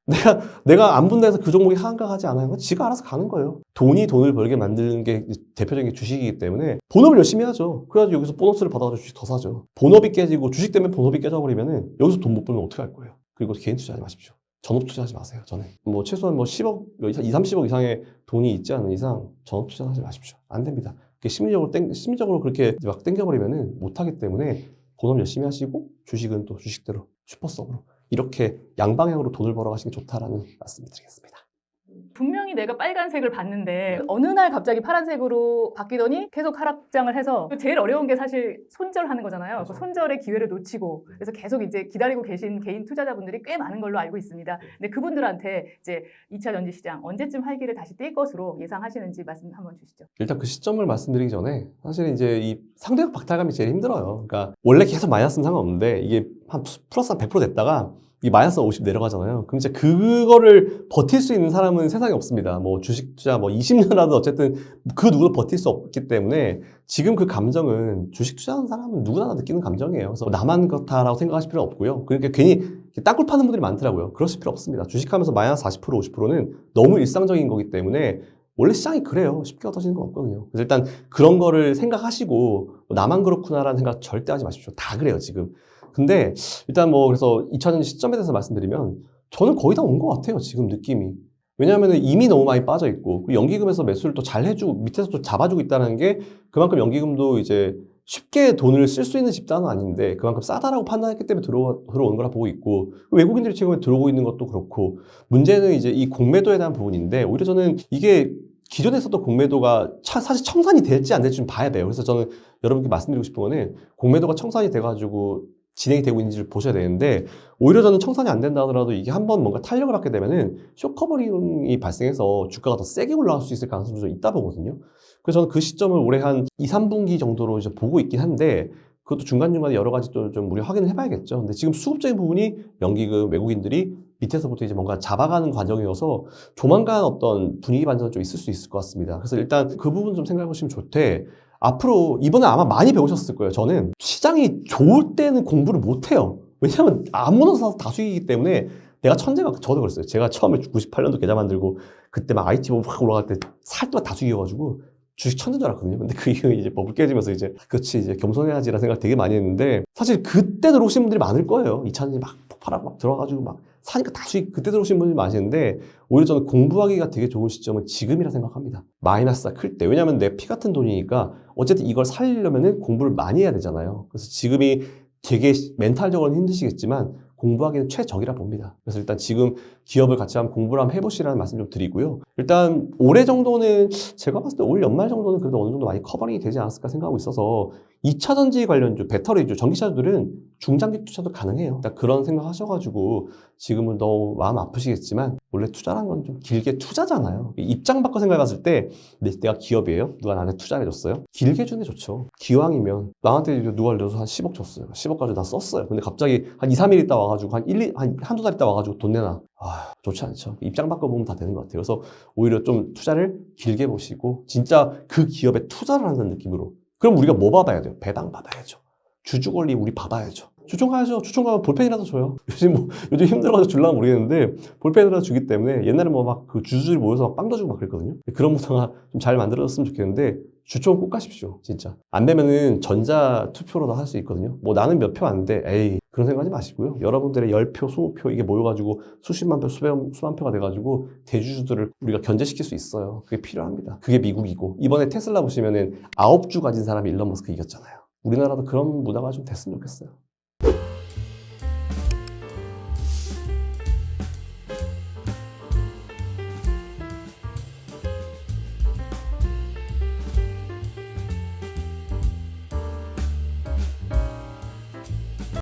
내가 안 본다 해서 그 종목이 하한가 가지 않아요. 그건 지가 알아서 가는 거예요. 돈을 벌게 만드는 게 대표적인 게 주식이기 때문에 본업을 열심히 하죠. 그래가지고 여기서 보너스를 받아가지고 주식 더 사죠. 본업이 깨지고 주식 때문에 본업이 깨져버리면은 여기서 돈 못 벌면 어떻게 할 거예요? 그리고 개인 투자하지 마십시오. 전업 투자하지 마세요. 저는 뭐 최소한 뭐 10억, 2, 30억 이상의 돈이 있지 않은 이상 전업 투자하지 마십시오. 안 됩니다. 심리적으로 그렇게 막 땡겨버리면은 못하기 때문에 본업 열심히 하시고 주식은 또 주식대로 슈퍼서브로 이렇게 양방향으로 돈을 벌어가시는 게 좋다라는 말씀을 드리겠습니다. 분명히 내가 빨간색을 봤는데 어느 날 갑자기 파란색으로 바뀌더니 계속 하락장을 해서 제일 어려운 게 사실 손절하는 거잖아요. 그렇죠. 그 손절의 기회를 놓치고 그래서 계속 이제 기다리고 계신 개인 투자자분들이 꽤 많은 걸로 알고 있습니다. 근데 그분들한테 이제 2차 전지 시장 언제쯤 활기를 다시 띨 것으로 예상하시는지 말씀 한번 주시죠. 일단 그 시점을 말씀드리기 전에 사실 이제 이 상대적 박탈감이 제일 힘들어요. 그러니까 원래 계속 마이너스는 상관없는데 이게 한 플러스 한 100% 됐다가 이 마이너스 50 내려가잖아요. 그럼 진짜 그거를 버틸 수 있는 사람은 세상에 없습니다. 뭐 주식 투자 뭐 20년이라도 어쨌든 그 누구도 버틸 수 없기 때문에 지금 그 감정은 주식 투자하는 사람은 누구나 다 느끼는 감정이에요. 그래서 나만 그렇다라고 생각하실 필요는 없고요. 그러니까 괜히 땅굴 파는 분들이 많더라고요. 그러실 필요 없습니다. 주식하면서 마이너스 40%, 50%는 너무 일상적인 거기 때문에 원래 시장이 그래요. 쉽게 얻어지는 건 없거든요. 그래서 일단 그런 거를 생각하시고 나만 그렇구나라는 생각 절대 하지 마십시오. 다 그래요, 지금. 근데 일단 뭐 그래서 2차전지 시점에 대해서 말씀드리면 저는 거의 다 온 것 같아요. 지금 느낌이. 왜냐하면 이미 너무 많이 빠져 있고 연기금에서 매수를 또 잘 해주고 밑에서 또 잡아주고 있다는 게 그만큼 연기금도 이제 쉽게 돈을 쓸 수 있는 집단은 아닌데 그만큼 싸다라고 판단했기 때문에 들어오는 거라 보고 있고 외국인들이 최근에 들어오고 있는 것도 그렇고 문제는 이제 이 공매도에 대한 부분인데 오히려 저는 이게 기존에 있었던 공매도가 사실 청산이 될지 안 될지 좀 봐야 돼요. 그래서 저는 여러분께 말씀드리고 싶은 거는 공매도가 청산이 돼가지고 진행이 되고 있는지를 보셔야 되는데 오히려 저는 청산이 안 된다 하더라도 이게 한번 뭔가 탄력을 받게 되면은 쇼커버링이 발생해서 주가가 더 세게 올라갈 수 있을 가능성이 좀 있다 보거든요. 그래서 저는 그 시점을 올해 한 2, 3분기 정도로 이제 보고 있긴 한데 그것도 중간중간에 여러 가지 또 좀 우리 확인을 해봐야겠죠. 근데 지금 수급적인 부분이 연기금 외국인들이 밑에서부터 이제 뭔가 잡아가는 과정이어서 조만간 어떤 분위기 반전이 좀 있을 수 있을 것 같습니다. 그래서 일단 그 부분 좀 생각해 보시면 좋대. 앞으로 이번에 아마 많이 배우셨을 거예요. 저는 시장이 좋을 때는 공부를 못 해요. 왜냐하면 아무나 사서 다 수익이기 때문에 내가 천재가 저도 그랬어요. 제가 처음에 98년도 계좌 만들고 그때 막 IT 버블 확 올라갈 때 살 때마다 다 수익이어가지고 주식 천재인 줄 알았거든요. 근데 그게 이제 버블 깨지면서 이제 그렇지 이제 겸손해야지라는 생각 되게 많이 했는데 사실 그때 들어오신 분들이 많을 거예요. 2000년이 막 폭발하고 막 들어가가지고 막 사니까 다 수익 그때 들어오신 분들이 많으시는데 오히려 저는 공부하기가 되게 좋은 시점은 지금이라 생각합니다. 마이너스가 클 때. 왜냐하면 내 피 같은 돈이니까 어쨌든 이걸 살려면은 공부를 많이 해야 되잖아요. 그래서 지금이 되게 멘탈적으로는 힘드시겠지만 공부하기는 최적이라 봅니다. 그래서 일단 지금 기업을 같이 한번 공부를 한번 해보시라는 말씀 좀 드리고요. 일단 올해 정도는 제가 봤을 때 올 연말 정도는 그래도 어느 정도 많이 커버링이 되지 않았을까 생각하고 있어서 2차전지 관련주, 배터리주, 전기차주들은 중장기 투자도 가능해요. 일단 그런 생각 하셔가지고 지금은 너무 마음 아프시겠지만 원래 투자라는 건 좀 길게 투자잖아요. 입장 바꿔 생각해봤을 때 내가 기업이에요. 누가 나한테 투자를 해줬어요. 길게 주는 게 좋죠. 기왕이면 나한테 누가 알려줘서 한 10억 줬어요. 10억 가지고 나 썼어요. 근데 갑자기 한 2, 3일 있다 와가지고 한두 달 있다 와가지고 돈 내놔. 좋지 않죠. 입장 바꿔보면 다 되는 것 같아요. 그래서 오히려 좀 투자를 길게 보시고 진짜 그 기업에 투자를 하는 느낌으로. 그럼 우리가 뭐 받아야 돼요? 배당 받아야죠. 주주 권리 우리 받아야죠. 주총 가야죠. 주총 가면 볼펜이라도 줘요. 요즘 힘들어서 줄라면 모르겠는데 볼펜이라도 주기 때문에 옛날에 뭐 막 그 주주들이 모여서 막 빵도 주고 막 그랬거든요. 그런 문화가 좀 잘 만들어졌으면 좋겠는데 주총 꼭 가십시오. 진짜. 안 되면은 전자 투표로도 할 수 있거든요. 뭐 나는 몇 표 안 돼. 에이. 그런 생각하지 마시고요. 여러분들의 10표, 20표 이게 모여가지고 수십만 표, 수만 표가 돼가지고 대주주들을 우리가 견제시킬 수 있어요. 그게 필요합니다. 그게 미국이고 이번에 테슬라 보시면은 9주 가진 사람이 일론 머스크 이겼잖아요. 우리나라도 그런 문화가 좀 됐으면 좋겠어요.